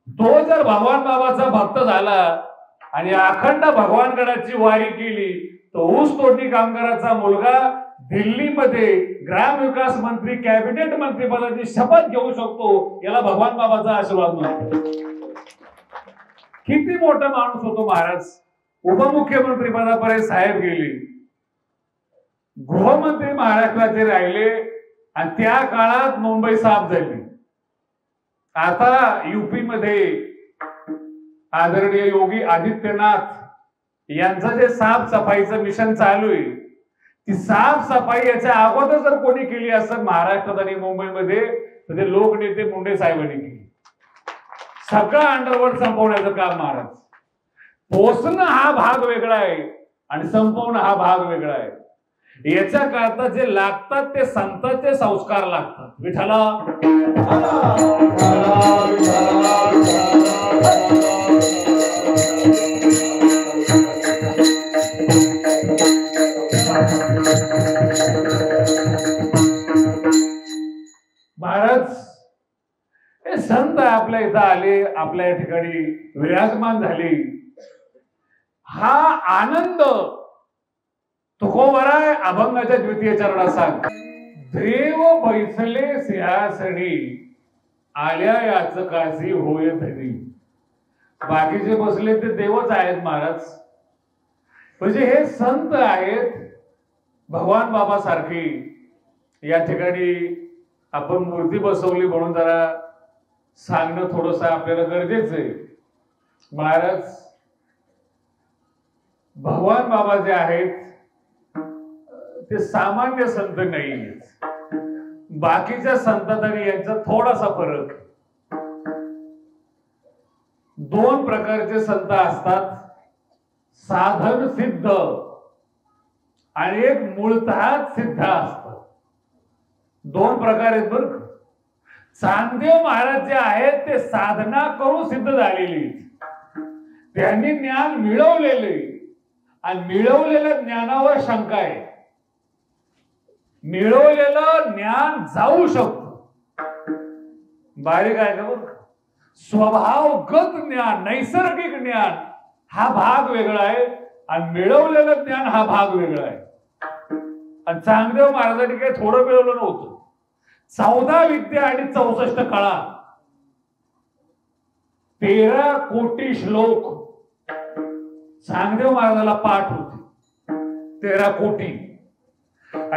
तो जर भगवान बाबाचा भक्त झाला आणि अखंड भगवानगडाची वारी केली, तो ऊस तोडणी कामगाराचा मुलगा दिल्लीमध्ये ग्रामविकास मंत्री, कॅबिनेट मंत्री पदाची शपथ घेऊ शकतो. याला भगवान बाबाचा आशीर्वाद मिळतो. किती मोठा माणूस होतो महाराज. उपमुख्यमंत्री पदापर्यंत साहेब गेले, गृहमंत्री महाराष्ट्राचे राहिले, आणि त्या काळात मुंबई साफ झाली. आता युपी मध्ये आदरणीय योगी आदित्यनाथ यांचं जे साफसफाईचं मिशन चालू आहे, ती साफसफाई याच्या अगोदर जर कोणी केली असत महाराष्ट्रात आणि मुंबईमध्ये, तर ते लोकनेते मुंडे साहेबांनी केली. सगळं अंडरवर्ल्ड संपवण्याचं काम महाराज. पोचणं हा भाग वेगळा आहे आणि संपवणं हा भाग वेगळा आहे. याच्या करता जे लागतात ते संतांचे संस्कार लागतात. विठ्ठला महाराज हे संत आपल्या इथं आले, आपल्या ठिकाणी विराजमान झाले, हा आनंद तुकोबराय अभंगाच्या द्वितीय चरणात सांग. देव बैसले सिंहासनी, आल्या याच काशी होय धनी. बाकीचे बसले ते देवच आहेत महाराज. म्हणजे हे संत आहेत भगवान बाबा सारखी. या ठिकाणी आपण मूर्ती बसवली म्हणून जरा सांगणं थोडस आपल्याला गरजेचं आहे. महाराज भगवान बाबा जे आहेत ते सामान्य संत नाही. बाकीच्या संतात आणि यांचा थोडासा फरक. दोन प्रकारचे संत असतात, साधन सिद्ध आणि एक मूळतः सिद्ध असतात. दोन प्रकार आहेत बरं. चांगदेव महाराज जे आहेत ते साधना करून सिद्ध झालेली, त्यांनी ज्ञान मिळवलेले, आणि मिळवलेल्या ज्ञानावर शंका आहे. मिळवलेलं ज्ञान जाऊ शकतो. बारीक आहे का बरं. स्वभावगत ज्ञान, नैसर्गिक ज्ञान हा भाग वेगळा आहे, आणि मिळवलेलं ज्ञान हा भाग वेगळा आहे. आणि चांगदेव महाराजांनी काही थोडं मिळवलं नव्हतं. 14 विद्या आणि 64 कळा, 13 कोटी श्लोक चांगदेव महाराजाला पाठ होते. 13 कोटी.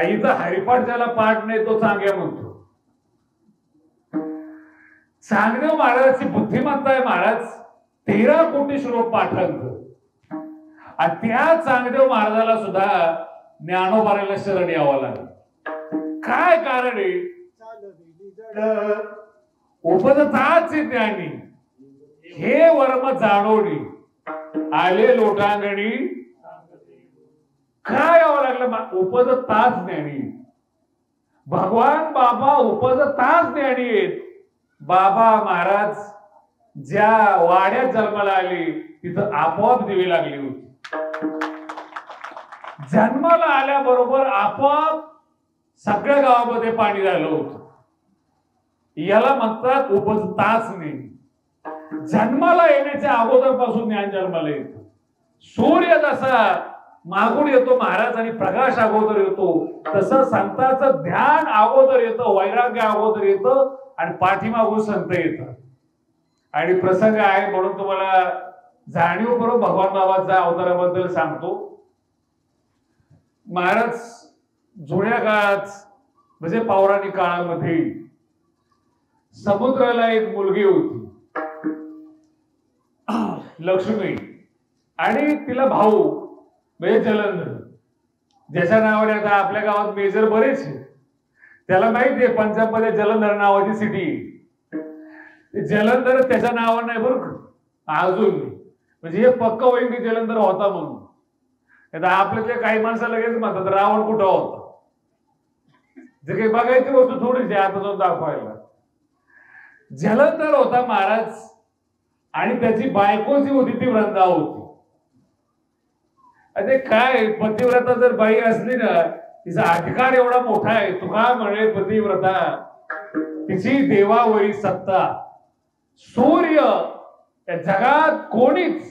इथं हरिपाठ ज्याला पाठ नाही तो चांगल्या म्हणतो. चांगदेव महाराजांची बुद्धिमत्ता आहे महाराज. 13 कोटी श्लोक पाठांत. आणि त्या चांगदेव महाराजाला सुद्धा ज्ञानोबाराला शरण यावं लागलं. काय कारण आहे? उपदताचे ज्ञानी हे वर्म जाणवणी आले लोटांगणी. काय यावं लागलं? उपदताच ज्ञानी. भगवान बाबा उपजताच ज्ञानी आहेत. बाबा महाराज ज्या वाड्यात जन्माला आले तिथं आपोआप दिवे लागली होती. जन्माला आल्याबरोबर आपोआप सगळ्या गावामध्ये पाणी झालं होतं. याला म्हणतात उपजताच नाही. जन्माला येण्याच्या अगोदर पासून ज्ञान जन्माला येतं. सूर्य जसा मागून येतो महाराज आणि प्रकाश अगोदर येतो, तसं संतांचं ध्यान अगोदर येतं, वैराग्य अगोदर येतं आणि पाठीमागून संत येतात. आणि प्रसंग आहे म्हणून तुम्हाला जाणीवपूर्वक भगवान बाबाच्या अवताराबद्दल सांगतो. महाराज जुन्या काळात म्हणजे पौराणिक काळामध्ये समुद्राला एक मुलगी होती लक्ष्मी, आणि तिला भाऊ म्हणजे जलंधर, ज्याच्या नावाने आता आपल्या गावात मेजर बरेच आहे. त्याला माहिती आहे पंजाब मध्ये जलंधर नावाची सिटी. जलंधर त्याच्या नावाने नाही बरं अजून, म्हणजे हे पक्क होईल की जलंधर होता म्हणून. आपल्यातल्या काही माणसं लगेच म्हणतात रावण कुठं होता. जे काही बघायची गोष्ट थोडीशी आता जाऊन दाखवायला. जलंधर होता महाराज, आणि त्याची बायको जी होती ती वृंदा होती. अरे काय पतिव्रता जर बाई असली ना, तिचा अधिकार एवढा मोठा आहे. तुका म्हणे पतिव्रता तिची देवावरी सत्ता. सूर्य या जगात कोणीच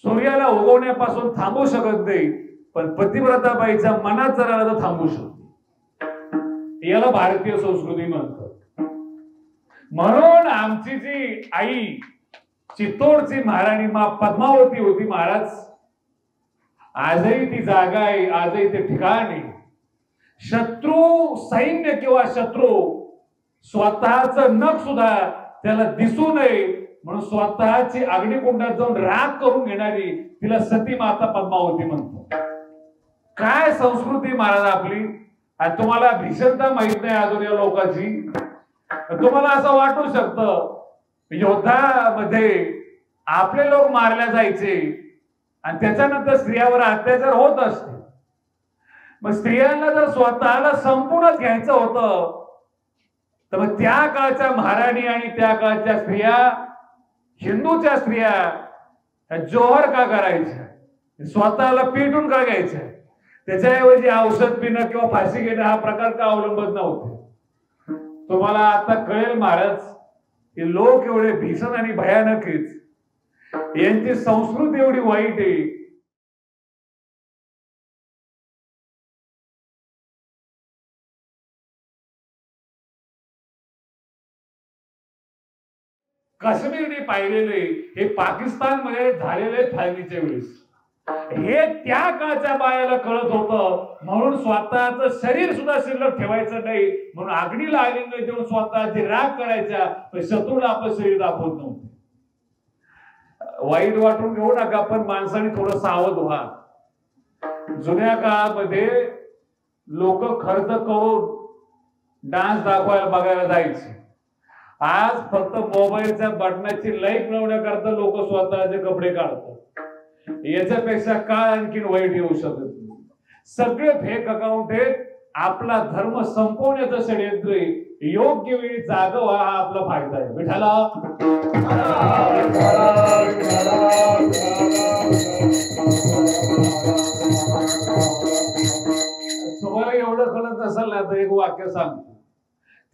सूर्याला उगवण्यापासून थांबू शकत नाही, पण पतिव्रता बाईच्या मनात जर आलं तर थांबू शकते. याला भारतीय संस्कृती म्हणतात. म्हणून आमची जी आई चित्तोडची महाराणी मा पद्मावती होती महाराज, आजही ती जागा आहे, आजही ते ठिकाण आहे. शत्रू सैन्य किंवा शत्रू स्वतःच नख सुद्धा त्याला दिसू नये म्हणून स्वतःची अग्निकुंडात जाऊन राग करून घेणारी तिला सती माता पद्मावती म्हणतो. काय संस्कृती महाराज आपली. आणि तुम्हाला भीषणता माहित नाही अजून या लोकांची. तुम्हाला असं वाटू शकतं युद्धामध्ये आपले लोक मारल्या जायचे आणि त्याच्यानंतर स्त्रियावर अत्याचार होत असते. मग स्त्रियांना जर स्वतःला संपूर्णच घ्यायचं होतं तर मग त्या काळच्या महाराणी आणि त्या काळच्या स्त्रिया, हिंदूच्या स्त्रिया जोहर का करायच्या, स्वतःला पेटून का घ्यायच्या. त्याच्याऐवजी औषध पिणं किंवा फाशी घेणं हा प्रकार का अवलंबत नव्हते. तुम्हाला आता कळेल महाराज हे लोक एवढे भीषण आणि भयानक आहेत, यांची संस्कृती एवढी वाईट आहे. काश्मीरने पाहिलेले हे पाकिस्तान मध्ये झालेले फाळणीच्या वेळेस हे त्या काळच्या बायाला कळत होतं. म्हणून स्वतःच शरीर सुद्धा शिल्लक ठेवायचं नाही म्हणून अग्नीला आलिंग देऊन स्वतःची राग करायच्या, पण शत्रूला आपलं शरीर दाखवत नव्हते. वाईट वाटून घेऊ नका, पण माणसाने थोडं सावध व्हा. जुन्या काळामध्ये लोक खर्च करून डान्स दाखवायला बघायला जायचे. आज फक्त मोबाईलच्या बटनाची लाईक मिळवण्याकरता लोक स्वतःचे कपडे काढतात. याच्यापेक्षा काय आणखीन वाईट येऊ शकत नाही. सगळे फेक अकाउंट आहेत. आपला धर्म संपवण्याचं षडयंत्र आहे. योग्य वेळी जागा व्हा हा आपला फायदा आहे. विठाला तुम्हाला एवढं कळत नसेल ना तर एक वाक्य सांगतो.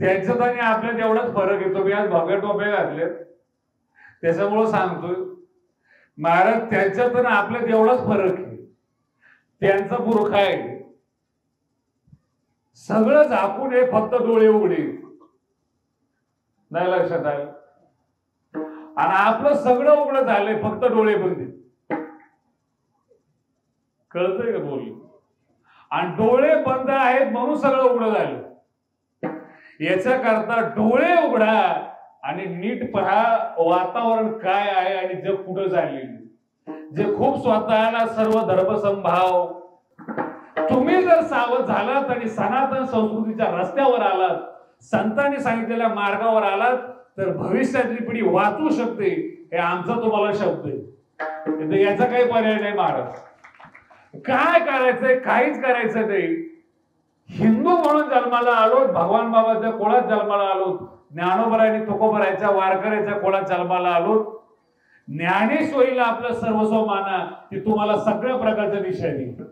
त्यांच्यात आणि आपल्यात एवढाच फरक येतो. मी आज भोग्या टोप्या घातले त्याच्यामुळं सांगतोय महाराज, त्यांच्यात आणि आपल्यात एवढाच फरक आहे. त्यांचा पुरखा आहे सगळं झाकून आहे, फक्त डोळे उघडे. नाही लक्षात आलं. आणि आपलं सगळं उघडं झालंय, फक्त डोळे बंद. कळतंय का बोल. आणि डोळे बंद आहेत म्हणून सगळं उघडं झालं. याच्या करता डोळे उघडा आणि नीट पहा वातावरण काय आहे आणि जग कुठं चाललेलं. जे खूप स्वतःला सर्व धर्मसंभाव, तुम्ही जर सावध झालात आणि सनातन संस्कृतीच्या रस्त्यावर आलात, संतांनी सांगितलेल्या मार्गावर आलात, तर भविष्यातली पिढी वाचू शकते. हे आमचा तुम्हाला शब्द आहे. याचा काही पर्याय नाही महाराज. काय करायचंय, काहीच करायचं नाही. हिंदू म्हणून जन्माला आलो, भगवान बाबाच्या कोळात जन्माला आलो, ज्ञानोबरायांनी तुकोबरायच्या वारकऱ्याच्या कोळात जन्माला आलो, ज्ञानेश्वरीला आपलं सर्वस्व माना, ती तुम्हाला सगळ्या प्रकारच्या दिशा देईल.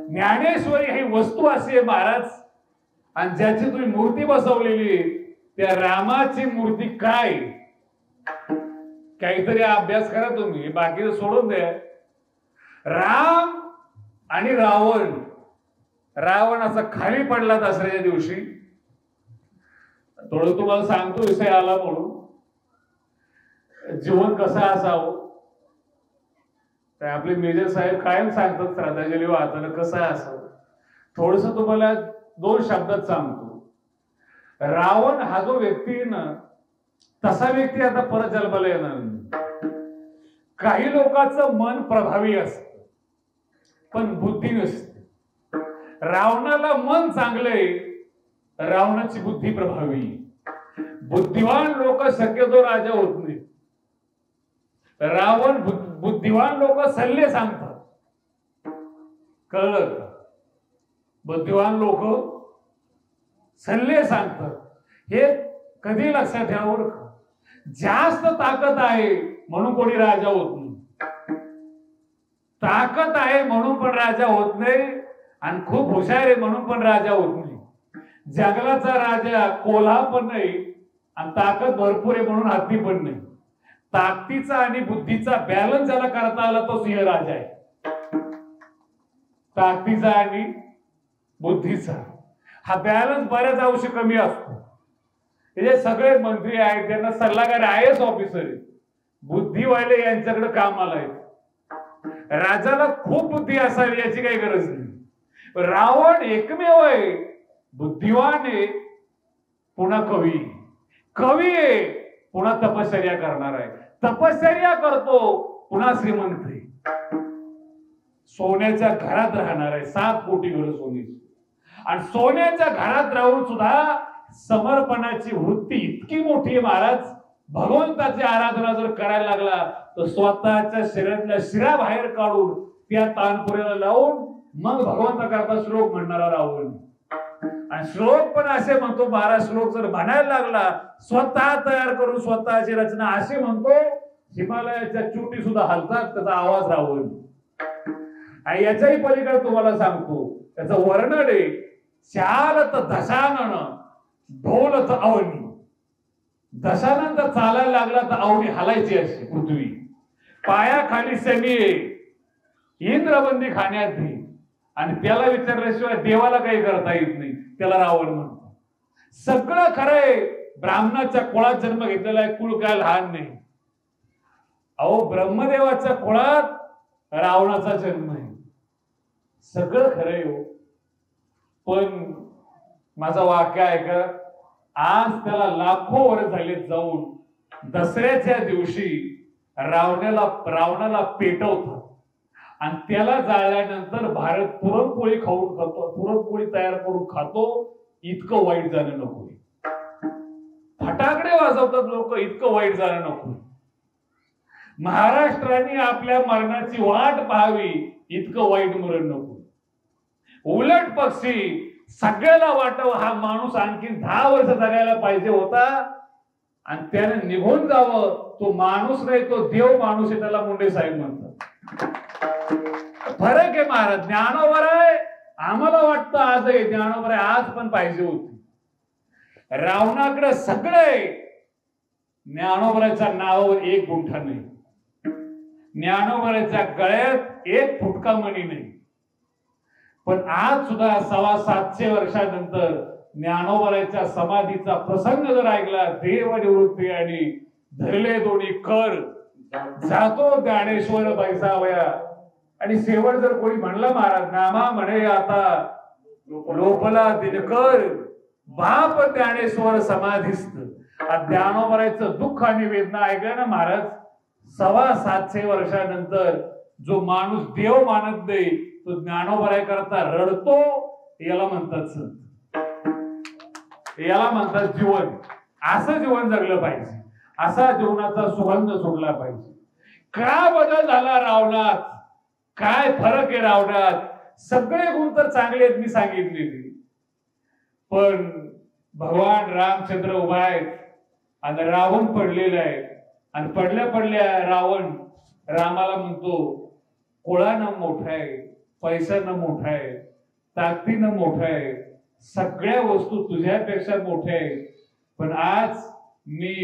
ज्ञानेश्वरी ही वस्तू अशी आहे महाराज, आणि ज्याची तुम्ही मूर्ती बसवलेली त्या रामाची मूर्ती काय, काहीतरी अभ्यास करा तुम्ही, बाकी सोडून द्या. राम आणि रावण, रावण असा खाली पडला दसऱ्याच्या दिवशी. थोडं तुम्हाला सांगतो विषय आला म्हणून, जीवन कसं असावं ते आपले मेजर साहेब कायम सांगतात, श्रद्धांजली वाहताना कसं असावं. थोडस तुम्हाला 2 शब्दात सांगतो. रावण हा जो व्यक्ती ना, तसा व्यक्ती आता परत जन्माला येणार नाही. काही लोकांचं मन प्रभावी असतं पण बुद्धी नसते. रावणाला मन चांगलंय, रावणाची बुद्धी प्रभावी. बुद्धिवान लोक शक्यतो राजा होत नाही. रावण बुद्धिवान लोक सल्ले सांगतात, कळलं का? बुद्धिवान लोक सल्ले सांगतात. हे कधी लक्षात ठेवा. जास्त ताकद आहे म्हणून कोणी राजा होत नाही. ताकद आहे म्हणून पण राजा होत नाही, आणि खूप हुशार आहे म्हणून पण राजा होत नाही. जंगलाचा राजा कोल्हा पण नाही, आणि ताकद भरपूर आहे म्हणून हत्ती पण नाही. ताकदीचा आणि बुद्धीचा बॅलन्स ज्याला करता आला तो सिंह राजा आहे. ताकदीचा आणि बुद्धीचा हा बॅलन्स बऱ्याच अंशी कमी असतो. हे सगळे मंत्री आहेत, त्यांना सल्लागार IAS ऑफिसर आहेत, बुद्धिवाले यांच्याकडे कामाला आहेत. राजाला खूप बुद्धी असावी याची काही गरज नाही. रावण एकमेव आहे, बुद्धिवान आहे, पुन्हा कवी, कवी आहे, पुन्हा तपश्चर्या करणार आहे, तपश्चर्या करतो, पुन्हा श्रीमंत आहे, सोन्याच्या घरात राहणार आहे, 7 कोटी घर सोन्याची. आणि सोन्याच्या घरात राहून सुद्धा समर्पणाची वृत्ती इतकी मोठी आहे महाराज. भगवंताची आराधना जर करायला लागला तर स्वतःच्या शरीरातल्या शिरा बाहेर काढून त्या तानपुऱ्याला लावून मग भगवंता करता श्लोक म्हणणारा रावण. आणि श्लोक पण असे म्हणतो, 12 श्लोक जर म्हणायला लागला, स्वतः तयार करून स्वतःची रचना अशी म्हणतो, हिमालयाच्या चोटी सुद्धा हलतात, त्याचा आवाज रावण. आणि याच्याही पलीकडे तुम्हाला सांगतो, त्याचं वर्णन आहे, चालत दशानन ढोलत अवनी. दशानन जर चालायला लागला तर अवनी हलायची अशी पृथ्वी, पायाखाली शनी इंद्रबंदी खाण्यात नाही. आणि त्याला विचारल्याशिवाय देवाला काही करता येत नाही, त्याला रावण म्हणतो. सगळं खरंय, ब्राह्मणाच्या कुळात जन्म घेतलेला आहे, कुळ काय लहान नाही. अहो ब्रह्मदेवाच्या कुळात रावणाचा जन्म आहे, सगळं खरंय हो. पण माझं वाक्य ऐका, आज त्याला लाखो वर्ष झाले जाऊन दसऱ्याच्या दिवशी रावणाला पेटवतात, आणि त्याला जाळल्यानंतर भारत पुरणपोळी खाऊन खातो, पुरणपोळी तयार करून खातो. इतकं वाईट झालं नको. फटाकडे वाजवतात लोक, इतकं वाईट झालं नको. महाराष्ट्राने आपल्या मरणाची वाट पाहावी, इतकं वाईट मरण नको. उलट पक्षी सगळ्याला वाटावं हा माणूस आणखी 10 वर्ष जगायला पाहिजे होता, आणि त्याने निघून जावं. तो माणूस नाही, तो देव माणूस आहे, त्याला मुंडे साहेब म्हणतात. फरक आहे महाराज. ज्ञानोबर आहे, आम्हाला वाटतं आज आहे ज्ञानोबर आहे, आज पण पाहिजे होती. रावणाकडे सगळे, ज्ञानोबराच्या नावावर 1 गुंठा नाही, ज्ञानोबराच्या गळ्यात 1 फुटका मणी नाही. पण आज सुद्धा 725 वर्षानंतर ज्ञानोबराच्या समाधीचा प्रसंग जर ऐकला, देव निवृत्ती आणि धरले दोन्ही कर, जातो ज्ञानेश्वर बैसावया. आणि शेवट जर कोणी म्हणलं महाराज, नामा म्हणे आता लोपला दिनकर, बाप ज्ञानेश्वर समाधीस्थ. ज्ञानोबराचं दुःख आणि वेदना ऐकलं ना महाराज, 725 वर्षानंतर जो माणूस देव मानत नाही, तो ज्ञानोबराय करता रडतो. याला म्हणतात संत, याला म्हणतात जीवन. असं जीवन जगलं पाहिजे, असा जीवनाचा सुगंध सोडला पाहिजे. काय बदल झाला रावणात, काय फरक आहे रावणात. सगळे गुण तर चांगले आहेत मी सांगितलेले, पण भगवान रामचंद्र उभा आहेत आणि रावण पडलेला आहे आणि पडल्या पडल्या रावण रामाला म्हणतो, कुळानं मोठा आहे, पैशानं मोठा आहे, ताकदीनं मोठा आहे, सगळ्या वस्तू तुझ्यापेक्षा मोठ्या आहेत, पण आज मी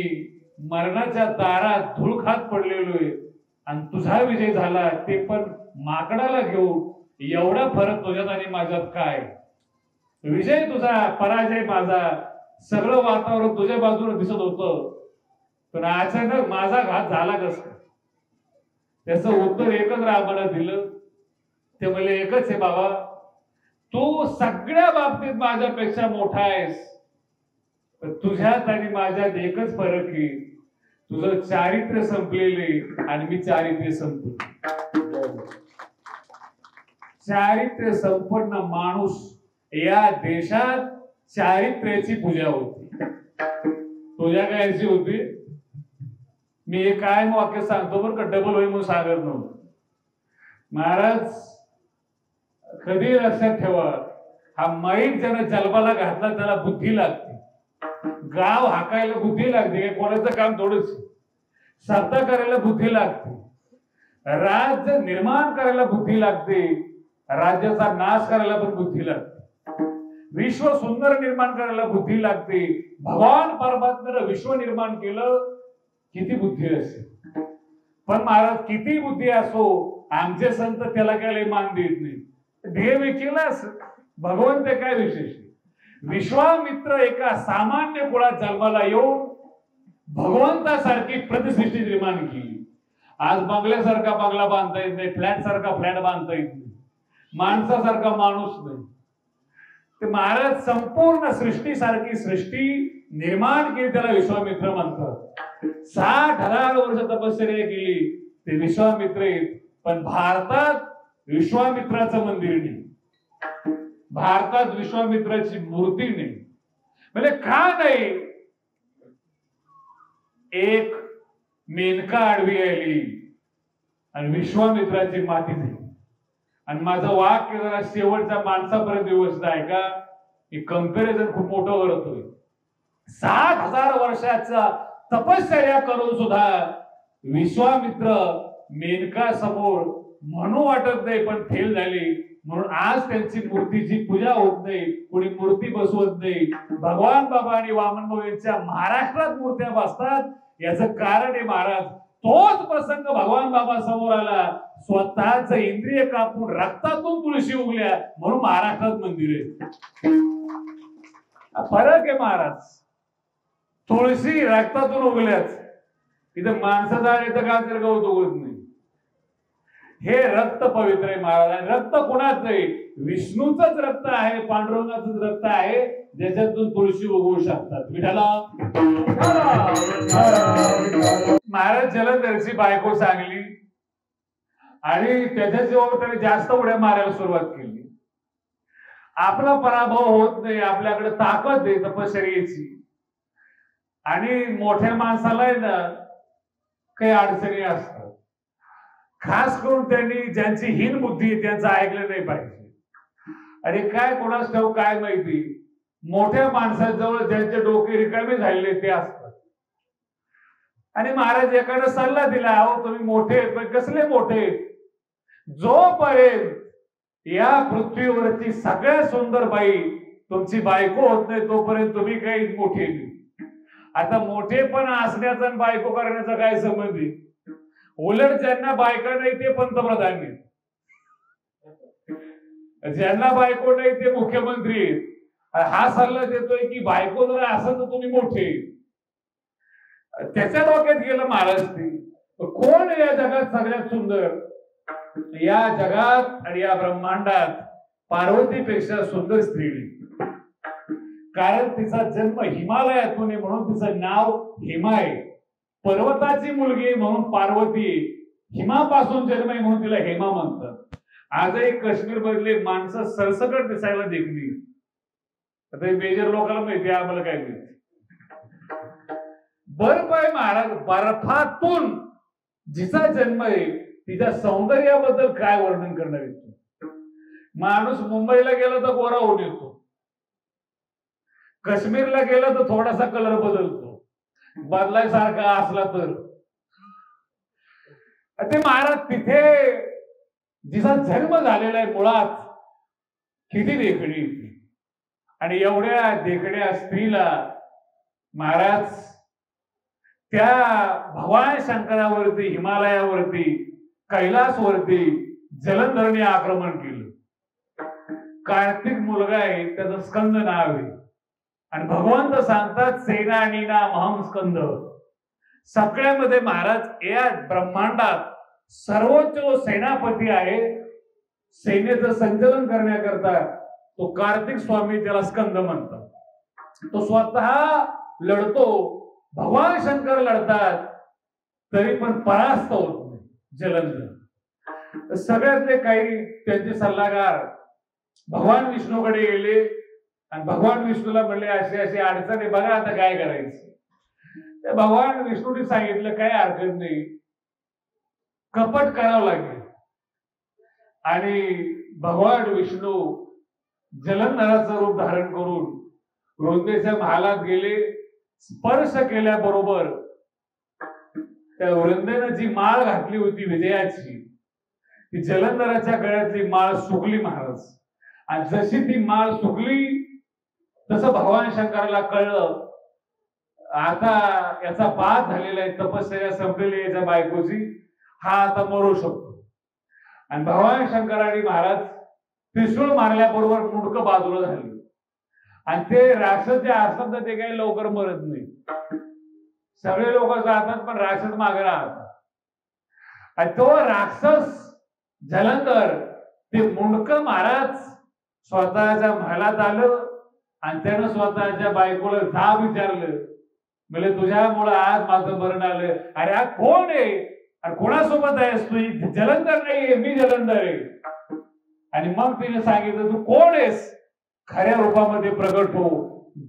मरणाच्या दारात धूळ खात पडलेलो आहे आणि तुझा विजय झाला, ते पण माकडाला घेऊन. एवढा फरक तुझ्यात आणि माझ्यात काय? विजय तुझा, पराजय माझा, सगळं वातावरण तुझ्या बाजूने दिसत होतं, पण अचानक माझा घात झाला कसा? त्याचं उत्तर एकच रामाला दिलं. ते म्हणले, एकच आहे बाबा, तू सगळ्या बाबतीत माझ्यापेक्षा मोठा आहेस, पण तुझ्यात आणि माझ्यात एकच फरक आहे, तुझं चारित्र्य संपलेले आणि मी चारित्र्य संपलो. चारित्र्य संपन्न माणूस या देशात चारित्र्याची पूजा होती. पूजा कायची होती? मी एक काय वाक्य सांगतो बरं का, डबल होईल म्हणून सांगत नव्हतं. महाराज कधी लक्षात ठेवा, हा माईक ज्यानं जन्माला घातला त्याला बुद्धी लागते, गाव हाकायला बुद्धी लागते, कोणाचं काम थोडंच, सत्ता करायला बुद्धी लागते, राज्य निर्माण करायला बुद्धी लागते, राज्याचा नाश करायला पण बुद्धी लागते, विश्व सुंदर निर्माण करायला बुद्धी लागते. भगवान परमात्म्यानं विश्व निर्माण केलं, किती बुद्धी असेल, पण महाराज किती बुद्धी असो, आमचे संत त्याला काय मान देत नाही. ध्येय केलास भगवंत काय विशेष? विश्वामित्र एका सामान्य कुळात जन्माला येऊन भगवंतासारखी प्रतिसृष्टी निर्माण केली. आज बंगल्यासारखा बंगला बांधता येत नाही, फ्लॅट सारखा फ्लॅट बांधता येत नाही, माणसासारखा माणूस नाही. ते महाराज संपूर्ण सृष्टीसारखी सृष्टी निर्माण केली, त्याला विश्वामित्र म्हणतात. 60,000 वर्ष तपश्चर्या केली ते विश्वामित्र आहेत. पण भारतात विश्वामित्राचं मंदिर नाही, भारतात विश्वामित्राची मूर्ती नाही. म्हणजे का नाही? एक मेनका आडवी आली आणि विश्वामित्राची माती नाही. आणि माझं वाक्य जरा शेवटच्या माणसापर्यंत व्यवस्थित आहे का? ही कंपॅरिझन खूप मोठं करतोय. 60,000 वर्षाचा तपश्चर्या करून सुद्धा विश्वामित्र मेनका समोर म्हणू वाटत नाही, पण फेल झाली. म्हणून आज त्यांची मूर्तीची पूजा होत नाही, कोणी मूर्ती बसवत नाही. भगवान बाबा आणि वामन भाऊ यांच्या महाराष्ट्रात मूर्त्या बसतात. याचं कारण आहे महाराज, तोच प्रसंग भगवान बाबा समोर आला, स्वतःच इंद्रिय कापून रक्तातून तुळशी उगल्या, म्हणून महाराष्ट्रात मंदिर आहे. फरक आहे महाराज, तुळशी रक्तातून उगल्याच, इथं माणसं झाले तर काय तर गवत उगत नाही. हे रक्त पवित्र आहे महाराज. रक्त कोणाचं आहे? विष्णूचंच रक्त आहे, पांडुरंगाचंच रक्त आहे, ज्याच्यातून तुळशी उगवू शकतात. विठाला महाराज जलंधरची बायको चांगली आणि त्याच्याजवळ त्याने जास्त उड्या मारायला सुरुवात केली. आपला पराभव होत नाही, आपल्याकडे ताकद आहे तपश्चर्येची. आणि मोठ्या माणसाला आहे ना काही अडचणी असतात, खास करून त्यांनी ज्यांची हीन बुद्धी आहे त्यांचं ऐकलं नाही पाहिजे. अरे काय कोणास ठाऊक काय माहिती, मोठ्या माणसाजवळ ज्यांचे डोके रिकामे झालेले ते असतात. आणि महाराज एकाने सल्ला दिला, अहो तुम्ही मोठे आहेत, पण कसले मोठे आहेत? जोपर्यंत या पृथ्वीवरची सगळ्यात सुंदर बाई तुमची बायको होत नाही तोपर्यंत तुम्ही काही मोठे नाही. आता मोठेपण असण्याचा आणि बायको करण्याचा काय संबंध आहे? उलट ज्यांना बायका नाही ते पंतप्रधान आहेत, ज्यांना बायको नाही ते मुख्यमंत्री आहेत. हा सल्ला देतोय की बायको जर असेल तर तुम्ही मोठे. त्याच्या डोक्यात गेलं महाराज ते कोण या जगात सगळ्यात सुंदर? या जगात आणि या ब्रह्मांडात पार्वतीपेक्षा सुंदर स्त्री नाही, कारण तिचा जन्म हिमालयातून आहे म्हणून तिचं नाव हिमा आहे. पर्वताची मुलगी म्हणून पार्वती, हिमापासून जन्म आहे म्हणून तिला हेमा म्हणतात. आजही काश्मीर मधले माणसं सरसकट दिसायला देखली. आता मेजर लोकांना माहिती, आम्हाला काय माहिती. बर्फ आहे महाराज, बर्फातून जिचा जन्म आहे तिच्या सौंदर्याबद्दल काय वर्णन करणार आहे? माणूस मुंबईला गेला तर गोरा होऊन येतो, काश्मीरला गेला तर थोडासा कलर बदलतो, बदलायसारखा असला तर. ते महाराज तिथे जिचा जन्म झालेला आहे मुळात किती देखणी, आणि एवढ्या देखण्या स्त्रीला महाराज त्या भगवान शंकरावरती, हिमालयावरती, कैलासवरती जलंधरने आक्रमण केलं. कार्तिक मुलगा आहे, त्याचं स्कंद नाव आहे, आणि भगवंत सांगतात सेनानीना महम स्कंद. सगळ्यामध्ये महाराज या ब्रह्मांडात सर्वोच्च जो सेनापती आहे, सेनेचं संचलन करण्याकरता तो कार्तिक स्वामी, त्याला स्कंद म्हणतात. तो स्वतः लढतो, भगवान शंकर लढतात, तरी पण परास्त होत नाही जलंधर. सगळ्यातले काही त्यांचे सल्लागार भगवान विष्णूकडे गेले आणि भगवान विष्णूला म्हणले अशी अशी अडचण आहे, बघा आता काय करायचं. त्या भगवान विष्णूने सांगितलं काय हरकत नाही, कपट करावं लागेल. आणि भगवान विष्णू जलंधराचं रूप धारण करून वृंदेच्या महालात गेले. स्पर्श केल्याबरोबर त्या वृंदेनं जी माळ घातली होती विजयाची, ती जलंधराच्या गळ्यातली माळ सुकली महाराज. आणि जशी ती माळ सुकली तसं भगवान शंकराला कळलं आता याचा पाप झालेला आहे, तपश्चर्या संपलेली याच्या बायकोची, हा आता मरू शकतो. आणि भगवान शंकराने महाराज त्रिशूळ मारल्याबरोबर मुंडकं बाजूला झाली. आणि ते राक्षस जे असतात ना, ते काही लवकर मरत नाही. सगळे लोक जातात पण राक्षस मागे राहतात. आणि तो राक्षस जलंधर ते मुंडकं महाराज स्वतःच्या महालात आलं आणि त्यानं स्वतःच्या बायकोला जाब विचारलं, म्हणजे तुझ्यामुळे आज माझं मरण आलं. अरे हा कोण आहे, अरे कोणासोबत आहेस तू? जलंधर नाहीये, मी जलंधर आहे. आणि मग तिने सांगितलं तू कोण आहेस, खऱ्या रूपामध्ये प्रगट हो.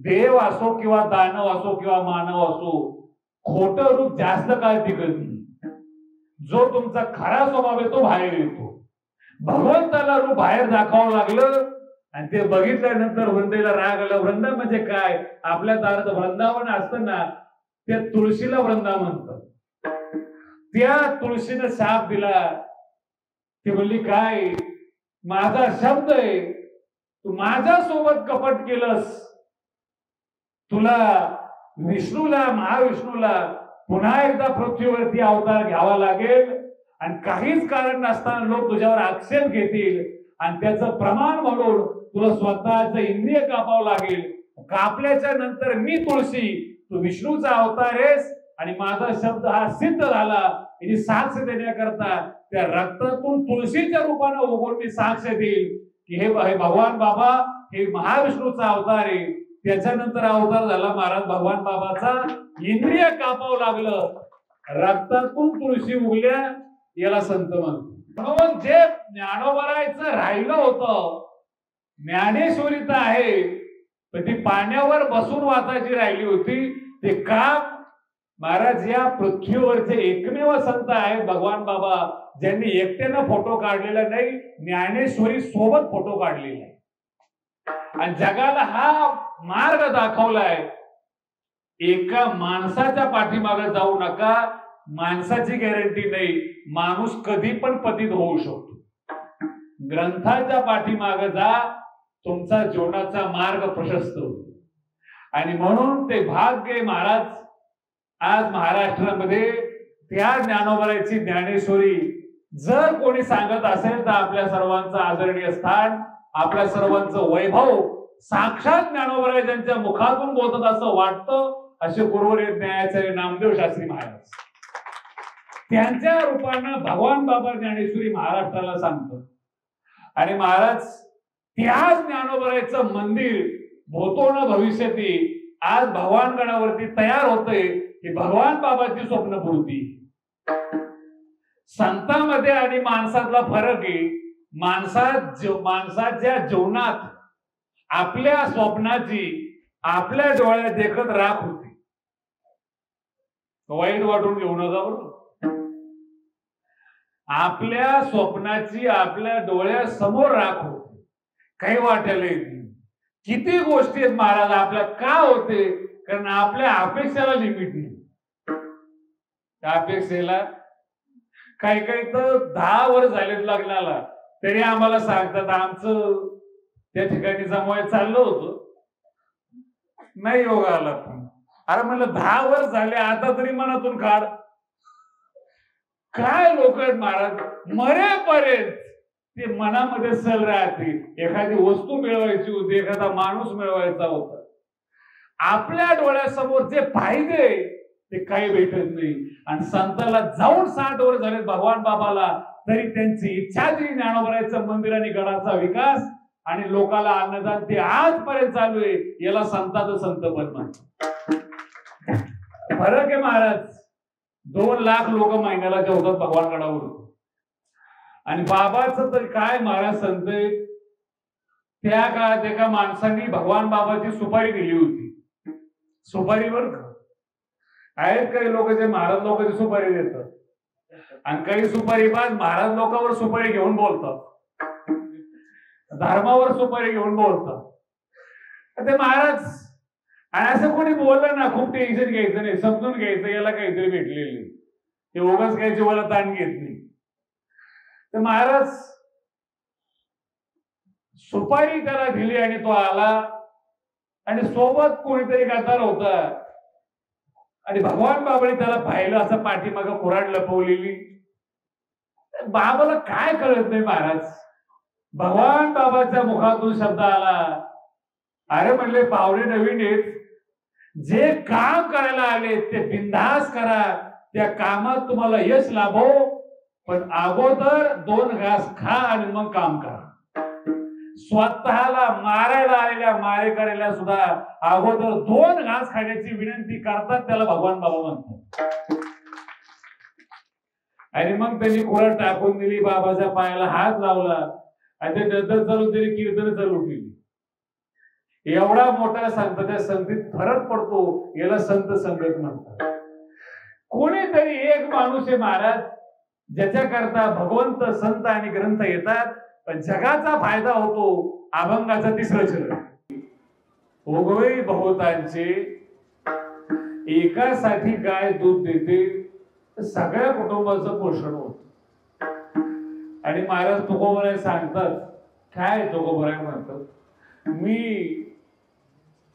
देव असो किंवा दानव असो किंवा मानव असो, खोटं रूप जास्त काळ टिकत नाही. जो तुमचा खरा स्वभाव आहे तो बाहेर येतो. भगवंताला रूप बाहेर दाखवावं लागलं आणि ते बघितल्यानंतर वृंदेला राग आला. वृंदा म्हणजे काय, आपल्या दारात वृंदावन असतं ना, त्या तुळशीला वृंदा म्हणतात. त्या तुळशीने शाप दिला. ती म्हणली काय, माझा शब्द आहे, तू माझ्या सोबत कपट केलंस, तुला विष्णूला, महाविष्णूला पुन्हा एकदा पृथ्वीवरती अवतार घ्यावा लागेल. आणि काहीच कारण नसताना लोक तुझ्यावर आक्षेप घेतील आणि त्याचं प्रमाण म्हणून तुला स्वतःचं इंद्रिय कापावं लागेल. कापल्याच्या नंतर मी तुळशी, तू विष्णूचा अवतार आहेस आणि माझा शब्द हा सिद्ध झाला. याची साक्ष देण्याकरता त्या रक्तातून तुळशीच्या रूपानं उगवून मी साक्ष देईल की हे भगवान बाबा हे महाविष्णूचा अवतार आहे. त्याच्यानंतर अवतार झाला महाराज भगवान बाबाचा. इंद्रिय कापावं लागलं, रक्तातून तुळशी उगल्या, याला संत म्हणतो. म्हणून जे ज्ञानोबरायचं राहिलं होतं, ज्ञानेश्वरी तर आहे पण ती पाण्यावर बसून वाचायची राहिली होती. ते काम महाराज या पृथ्वीवरचे एकमेव संत आहेत भगवान बाबा, ज्यांनी एकट्यानं फोटो काढलेला नाही, ज्ञानेश्वरी सोबत फोटो काढलेला आहे. आणि जगाला हा मार्ग दाखवलाय, एका माणसाच्या पाठीमागे जाऊ नका. माणसाची गॅरंटी नाही, माणूस कधी पण पतित होऊ शकतो. ग्रंथाच्या पाठीमागे जा, तुमचा जीवनाचा मार्ग प्रशस्त होतो. आणि म्हणून ते भाग्य महाराज आज महाराष्ट्रामध्ये त्या ज्ञानोबराची ज्ञानेश्वरी जर कोणी सांगत असेल तर आपल्या सर्वांचं आदरणीय स्थान, आपल्या सर्वांचं वैभव साक्षात ज्ञानोबराजांच्या मुखातून बोलतात असं वाटतं. असे गुरुवर्य न्यायाचार्य नामदेव शास्त्री महाराज, त्यांच्या रूपानं भगवान बाबा ज्ञानेश्वरी महाराष्ट्राला सांगतात. आणि महाराज त्याच ज्ञानोबराचं मंदिर भूतो न भविष्यती आज भगवान गणावरती तयार होते. ही भगवान बाबाची स्वप्नपूर्ती. संतांमध्ये आणि माणसातला फरक आहे. माणसाच्या जीवनात आपल्या स्वप्नाची आपल्या डोळ्यात देखत राख होती. वाईट वाटून घेऊ नका बरोबर. आपल्या स्वप्नाची आपल्या डोळ्यासमोर राख होती, काही वाटायला येत नाही. किती गोष्टी आहेत महाराज आपल्या का होते, कारण आपल्या अपेक्षेला लिमिट नाही. त्या अपेक्षेला काही काही तर 10 वर्ष झालेत लग्नाला, तरी आम्हाला सांगतात आमचं त्या ठिकाणी जमवाय चाललं होतं, नाही योग आला. अरे म्हणलं 10 वर्ष झाले, आता तरी मनातून काढ. काय लोक आहेत महाराज, मरेपर्यंत ते मनामध्ये सल राहते. एखादी वस्तू मिळवायची होती, एखादा माणूस मिळवायचा होता, आपल्या डोळ्यासमोर जे पाहिजे ते काही भेटत नाही. आणि संताला जाऊन 60 वर्ष झाले भगवान बाबाला, तरी त्यांची इच्छा जी ज्ञानोबरायचं मंदिर आणि गडाचा विकास आणि लोकांना अन्नदान ते आजपर्यंत चालू आहे. याला संताचं संतपद म्हणतात. फरक आहे महाराज. 2 लाख लोक महिन्याला जेवतात भगवान गडावर, आणि बाबाचं तर काय महाराज संत. त्या काळात एका माणसाने भगवान बाबाची सुपारी दिली होती. सुपारीवर आहेत काही लोक जे महाराज लोकांची सुपारी देतात, आणि काही सुपारी बाज महाराज लोकांवर सुपारी घेऊन बोलतात, धर्मावर सुपारी घेऊन बोलतात. ते महाराज, आणि असं कोणी बोललं ना खूप टेन्शन घ्यायचं नाही, समजून घ्यायचं याला काहीतरी भेटलेली, ते उगाच काही जीवाला ताण घेत नाही. तर महाराज सुपारी त्याला दिली आणि तो आला, आणि सोबत कोणीतरी गातार होता, आणि भगवान बाबाने त्याला पाहिलं, असं पाठीमागं कुऱ्हाड लपवलेली. बाबाला काय कळत नाही महाराज. भगवान बाबाच्या मुखातून शब्द आला, अरे म्हणले पाहुणे नवीन आहेत, जे काम करायला आले ते बिनधास्त करा, त्या कामात तुम्हाला यश लाभो, पण अगोदर 2 घास खा आणि मग काम करा. स्वतःला मारायला आलेल्या मारेकऱ्याला सुद्धा अगोदर 2 घास खाण्याची विनंती करतात, त्याला भगवान बाबा म्हणतात. आणि मग त्यांनी कुऱ्हाड टाकून दिली, बाबाच्या पायाला हात लावला, आणि ते नंतर चालू तरी कीर्तन चालू केली. एवढा मोठा संतांच्या संगतीत फरक पडतो, याला संत संगत म्हणतात. कोणीतरी एक माणूस आहे महाराज, ज्याच्याकरता भगवंत संत आणि ग्रंथ येतात, पण जगाचा फायदा होतो. अभंगाचा 3रं चरण, ओगवे बहुतांचे एकासाठी गाय दूध देते, सगळ्या कुटुंबाचं पोषण होत. आणि महाराज तुकोबराय सांगतात, काय तुकोबराय म्हणतात, मी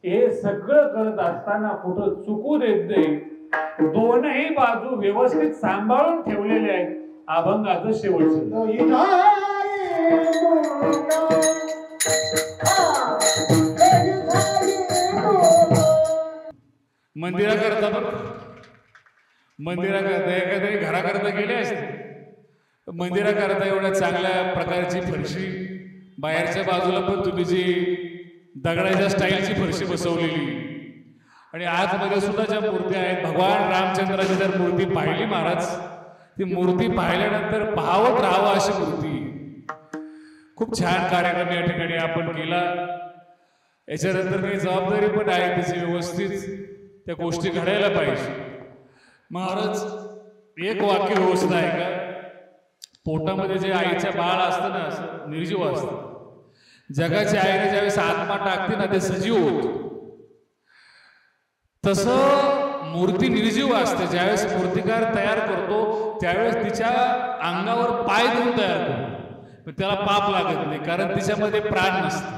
हे सगळं करत असताना कुठं चुकू देत नाही, 2ही बाजू व्यवस्थित सांभाळून ठेवलेले आहेत. अभंगाचं शेवटचं मंदिराकरता एखाद्या घराकरता गेले असते, मंदिराकरता एवढ्या चांगल्या प्रकारची फरशी, बाहेरच्या बाजूला पण तुम्ही जी दगडाच्या स्टाईलची फरशी बसवलेली, आणि आतमध्ये सुद्धा ज्या मूर्त्या आहेत, भगवान रामचंद्राची जर मूर्ती पाहिली महाराज, ती मूर्ती पाहिल्यानंतर पाहत राहावं अशी मूर्ती. खूप छान कार्यक्रम या ठिकाणी आपण केला. याच्यानंतर काही जबाबदारी पण आहे त्याची, व्यवस्थित त्या गोष्टी घडायला पाहिजे. महाराज एक वाक्य व्यवस्था आहे का, पोटामध्ये जे आईच्या बाळ असतं ना, असं निर्जीव असतं, जगाच्या आईने ज्यावेळेस आत्मा टाकते ना, ते सजीव होत. तसं मूर्ती निर्जीव असते. ज्यावेळेस मूर्तिकार तयार करतो त्यावेळेस तिच्या अंगावर पाय देऊन तयार करतो, त्याला पाप लागत नाही, कारण तिच्यामध्ये प्राण नसतं.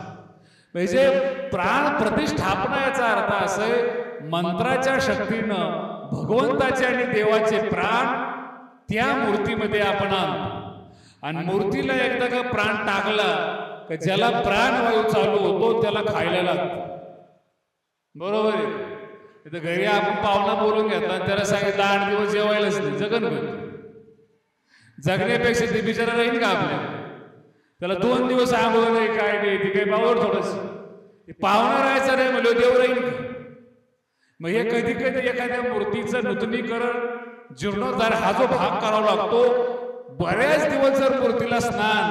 म्हणजे प्राण प्रतिष्ठापना याचा अर्थ असा आहे, मंत्राच्या शक्तीनं भगवंताचे आणि देवाचे प्राण त्या मूर्तीमध्ये आपण आणतो, आणि मूर्तीला एकदा का प्राण टाकला की ज्याला प्राणवायू चालू होतो त्याला खायला लागतो. बरोबर आहे. घरी आपण पाहुणा बोलून घेतला, त्याला सांगितलं 8 दिवस जेवायलाच नाही, जगन जगण्यापेक्षा ते बिचारा राहील का आपल्या, त्याला 2 दिवस आंघोळ नाही, काय नाही, ती काही पावर थोडस पाहुणा राहायचं नाही म्हणलं देव राहील का. मग हे कधी कधी एखाद्या मूर्तीचं नूतनीकरण, जीर्णोद्धार हा जो भाग करावा लागतो, बऱ्याच दिवस जर मूर्तीला स्नान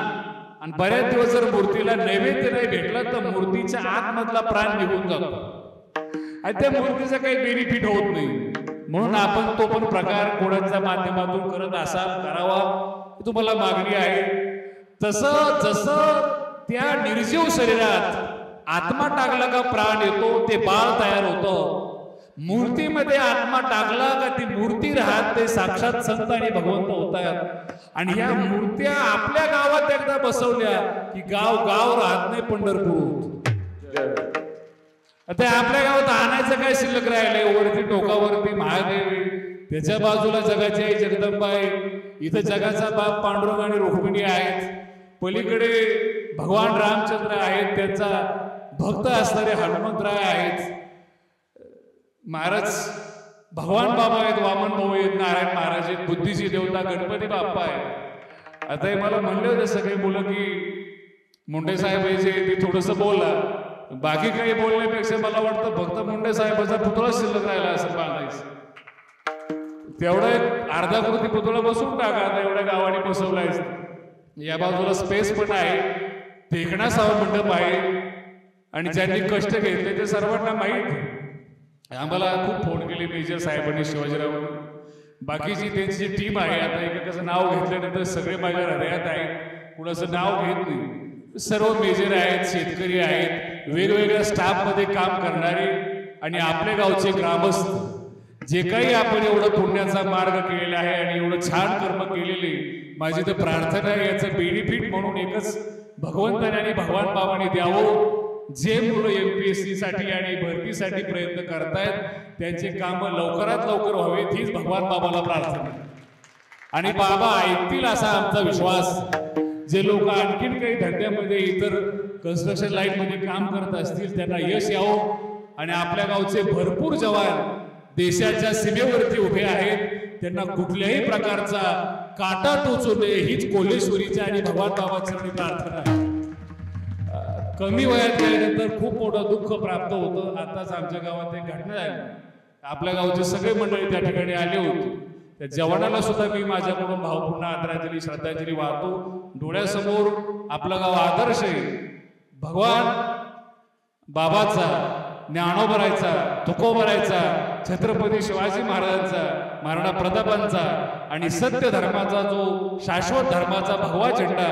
आणि बऱ्याच दिवस जर मूर्तीला नैवेद्य नाही भेटला तर मूर्तीच्या आतमधला प्राण निघून जातो आणि त्या मूर्तीचा काही बेनिफिट होत नाही. म्हणून आपण तो पण प्रकार कोणाच्या माध्यमातून करत असाल करावा, तुम्हाला मागणी आहे. तसं जसं त्या निर्जीव शरीरात आत्मा टाकला का प्राण येतो, ते बाळ तयार होतं. मूर्तीमध्ये आत्मा टाकला का ती मूर्ती राहते, साक्षात संत आणि भगवंत होतात. आणि ह्या मूर्त्या आपल्या गावात एकदा बसवल्या की गाव गाव राहत नाही पंढरपूर. आता आपल्या गावात आणायचं काय शिल्लक राहिलंय? वरती टोकावरती महादेव, त्याच्या बाजूला जगाची आई जगदंबा आहे, इथं जगाचा बाप पांडुरंग आणि रुक्मिणी आहेत, पलीकडे भगवान रामचंद्र आहेत, त्यांचा भक्त असणारे हनुमंतराय आहेत, महाराज भगवान बाबा आहेत, वामन भाऊ आहेत, नारायण महाराज आहेत, बुद्धीची देवता गणपती बाप्पा आहेत. आता हे मला म्हणले होते सगळे मुलं की मुंडे साहेब जे ते थोडंसं बोला, बाकी काही बोलण्यापेक्षा मला वाटतं फक्त मुंडे साहेबाचा पुतळा शिल्लक राहिला असं बांधायचं. तेवढा एक अर्धा कृती पुतळा बसवून टाका. आता एवढ्या गावाने बसवलाय. या बाजूला स्पेस पण आहे, फेकणा सभा मंडप आहे, आणि ज्यांनी कष्ट घेतले ते सर्वांना माहीत. आम्हाला खूप फोन केले मेजर साहेबांनी, शिवाजीराव, बाकीची त्यांची टीम आहे. आता एकेकाचं नाव घेतल्यानंतर सगळे माझ्या हृदयात आहेत, कुणाचं नाव घेत नाही. सर्व मेजर आहेत, शेतकरी आहेत, वेगवेगळ्या स्टाफमध्ये काम करणारे आणि आपल्या गावचे ग्रामस्थ, जे काही आपण एवढं पुण्याचा मार्ग केलेला आहे आणि एवढं छान कर्म केलेले, माझी तर प्रार्थना आहे याचं बेनिफिट म्हणून एकच भगवंताने आणि भगवान बाबांनी द्यावं. जे मुलं MPSC साठी आणि भरतीसाठी प्रयत्न करतायत त्यांचे काम लवकरात लवकर व्हावेत हीच भगवान बाबाला प्रार्थना. आणि बाबा ऐकतील असा आमचा विश्वास. जे लोक आणखीन काही धंद्यामध्ये इतर कन्स्ट्रक्शन लाईन मध्ये काम करत असतील त्यांना यश यावं. आणि आपल्या गावचे भरपूर जवान देशाच्या सीमेवरती उभे आहेत, त्यांना कुठल्याही प्रकारचा काटा टोचू नये हीच कोल्हेश्वरीची आणि भगवान बाबाची प्रार्थना आहे. कमी वयात गेल्यानंतर खूप मोठं दुःख प्राप्त होतं. आताच आमच्या गावात एक घटना झाली. आपल्या गावचे सगळे मंडळी त्या ठिकाणी आले होते. त्या जवानाला सुद्धा मी माझ्याकडून भावपूर्ण आदरांजली श्रद्धांजली वाहतो. डोळ्यासमोर आपलं गाव आदर्श आहे. भगवान बाबाचा, ज्ञानोबरायचा, तुकोबरायचा, छत्रपती शिवाजी महाराजांचा, महाराणा प्रतापांचा आणि सत्य धर्माचा जो शाश्वत धर्माचा भगवा झेंडा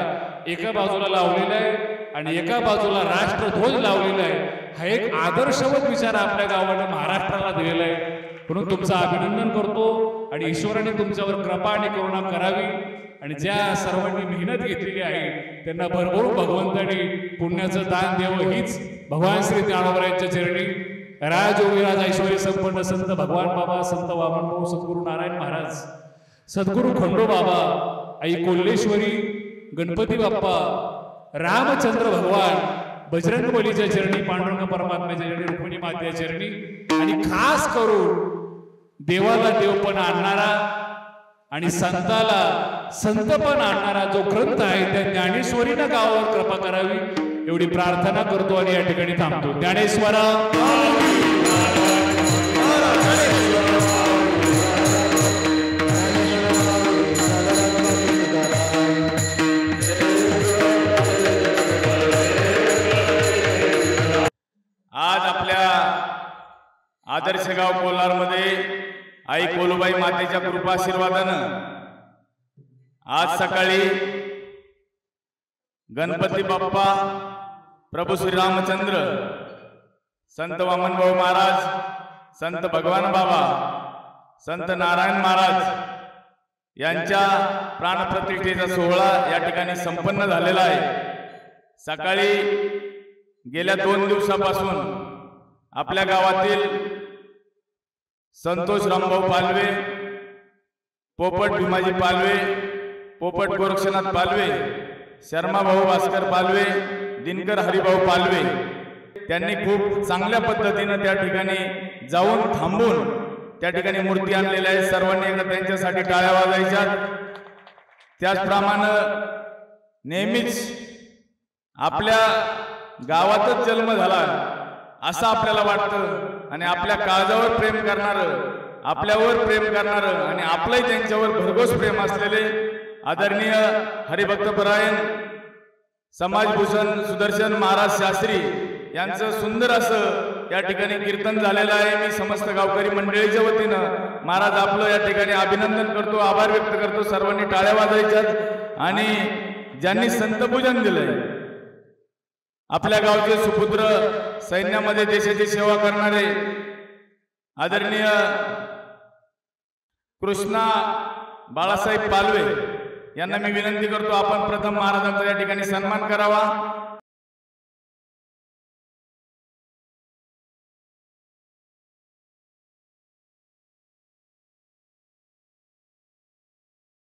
एका बाजूला लावलेला आहे आणि एका बाजूला राष्ट्रध्वज लावलेला आहे. हा एक आदर्शवत विचार आपल्या गावाने महाराष्ट्राला दिलेला आहे. म्हणून तुमचं अभिनंदन करतो आणि ईश्वराने तुमच्यावर कृपा आणि करुणा करावी. आणि ज्या सर्वांनी मेहनत घेतलेली आहे त्यांना भरभरून भगवंताने पुण्याचं दान द्यावं हीच भगवान श्री ज्ञानोबरायांच्या चरणी. राजयोगीराज ऐश्वर्य संपन्न संत भगवान बाबा, संत वामनभाऊ, सद्गुरू नारायण महाराज, सद्गुरू खंडोबाबा, आई कोल्हेश्वरी, गणपती बाप्पा, रामचंद्र भगवान, बजरंग बलीच्या चरणी, पांडुरंग परमात्म्याच्या चरणी, रुक्मिणी मातेच्या चरणी, आणि खास करून देवाला देवपण आणणारा आणि संताला संतपण आणणारा जो ग्रंथ आहे त्या ज्ञानेश्वरीनं गावावर कृपा करावी एवढी प्रार्थना करतो आणि या ठिकाणी थांबतो. ज्ञानेश्वरा आज आपल्या आदर्श गाव कोलारमध्ये आई कोलुबाई मातेच्या कृपाशीर्वादानं आज सकाळी गणपती बाप्पा, प्रभू श्री रामचंद्र, संत वामनभाऊ महाराज, संत भगवान बाबा, संत नारायण महाराज यांच्या प्राणप्रतिष्ठेचा सोहळा या ठिकाणी संपन्न झालेला आहे. सकाळी गेल्या 2 दिवसापासून आपल्या गावातील संतोष रामभाऊ पालवे, पोपट भीमाजी पालवे, पोपट गोरक्षनाथ पालवे, शर्मा भाऊ भास्कर पालवे, दिनकर हरिभाऊ पालवे त्यांनी खूप चांगल्या पद्धतीने त्या ठिकाणी जाऊन थांबून त्या ठिकाणी मूर्ती आणलेल्या आहे. सर्वांनी एकदा त्यांच्यासाठी टाळ्या वाजवायच्या. त्याचप्रमाणे नेहमीच आपल्या गावातच जन्म झाला असं आपल्याला वाटतं आणि आपल्या काळजावर प्रेम करणारं, आपल्यावर प्रेम करणारं आणि आपलंही त्यांच्यावर भरघोस प्रेम असलेले आदरणीय हरिभक्तपरायण समाजभूषण सुदर्शन महाराज शास्त्री यांचं सुंदर असं या ठिकाणी कीर्तन झालेलं आहे. मी समस्त गावकरी मंडळीच्या वतीनं महाराज आपलं या ठिकाणी अभिनंदन करतो, आभार व्यक्त करतो. सर्वांनी टाळ्या वाजवायच्यात आणि ज्यांनी संतपूजन दिलंय आपल्या गावचे सुपुत्र, सैन्यामध्ये देशाची सेवा करणारे आदरणीय कृष्णा बाळासाहेब पालवे यांना मी विनंती करतो, आपण प्रथम महाराजांचा या ठिकाणी सन्मान करावा।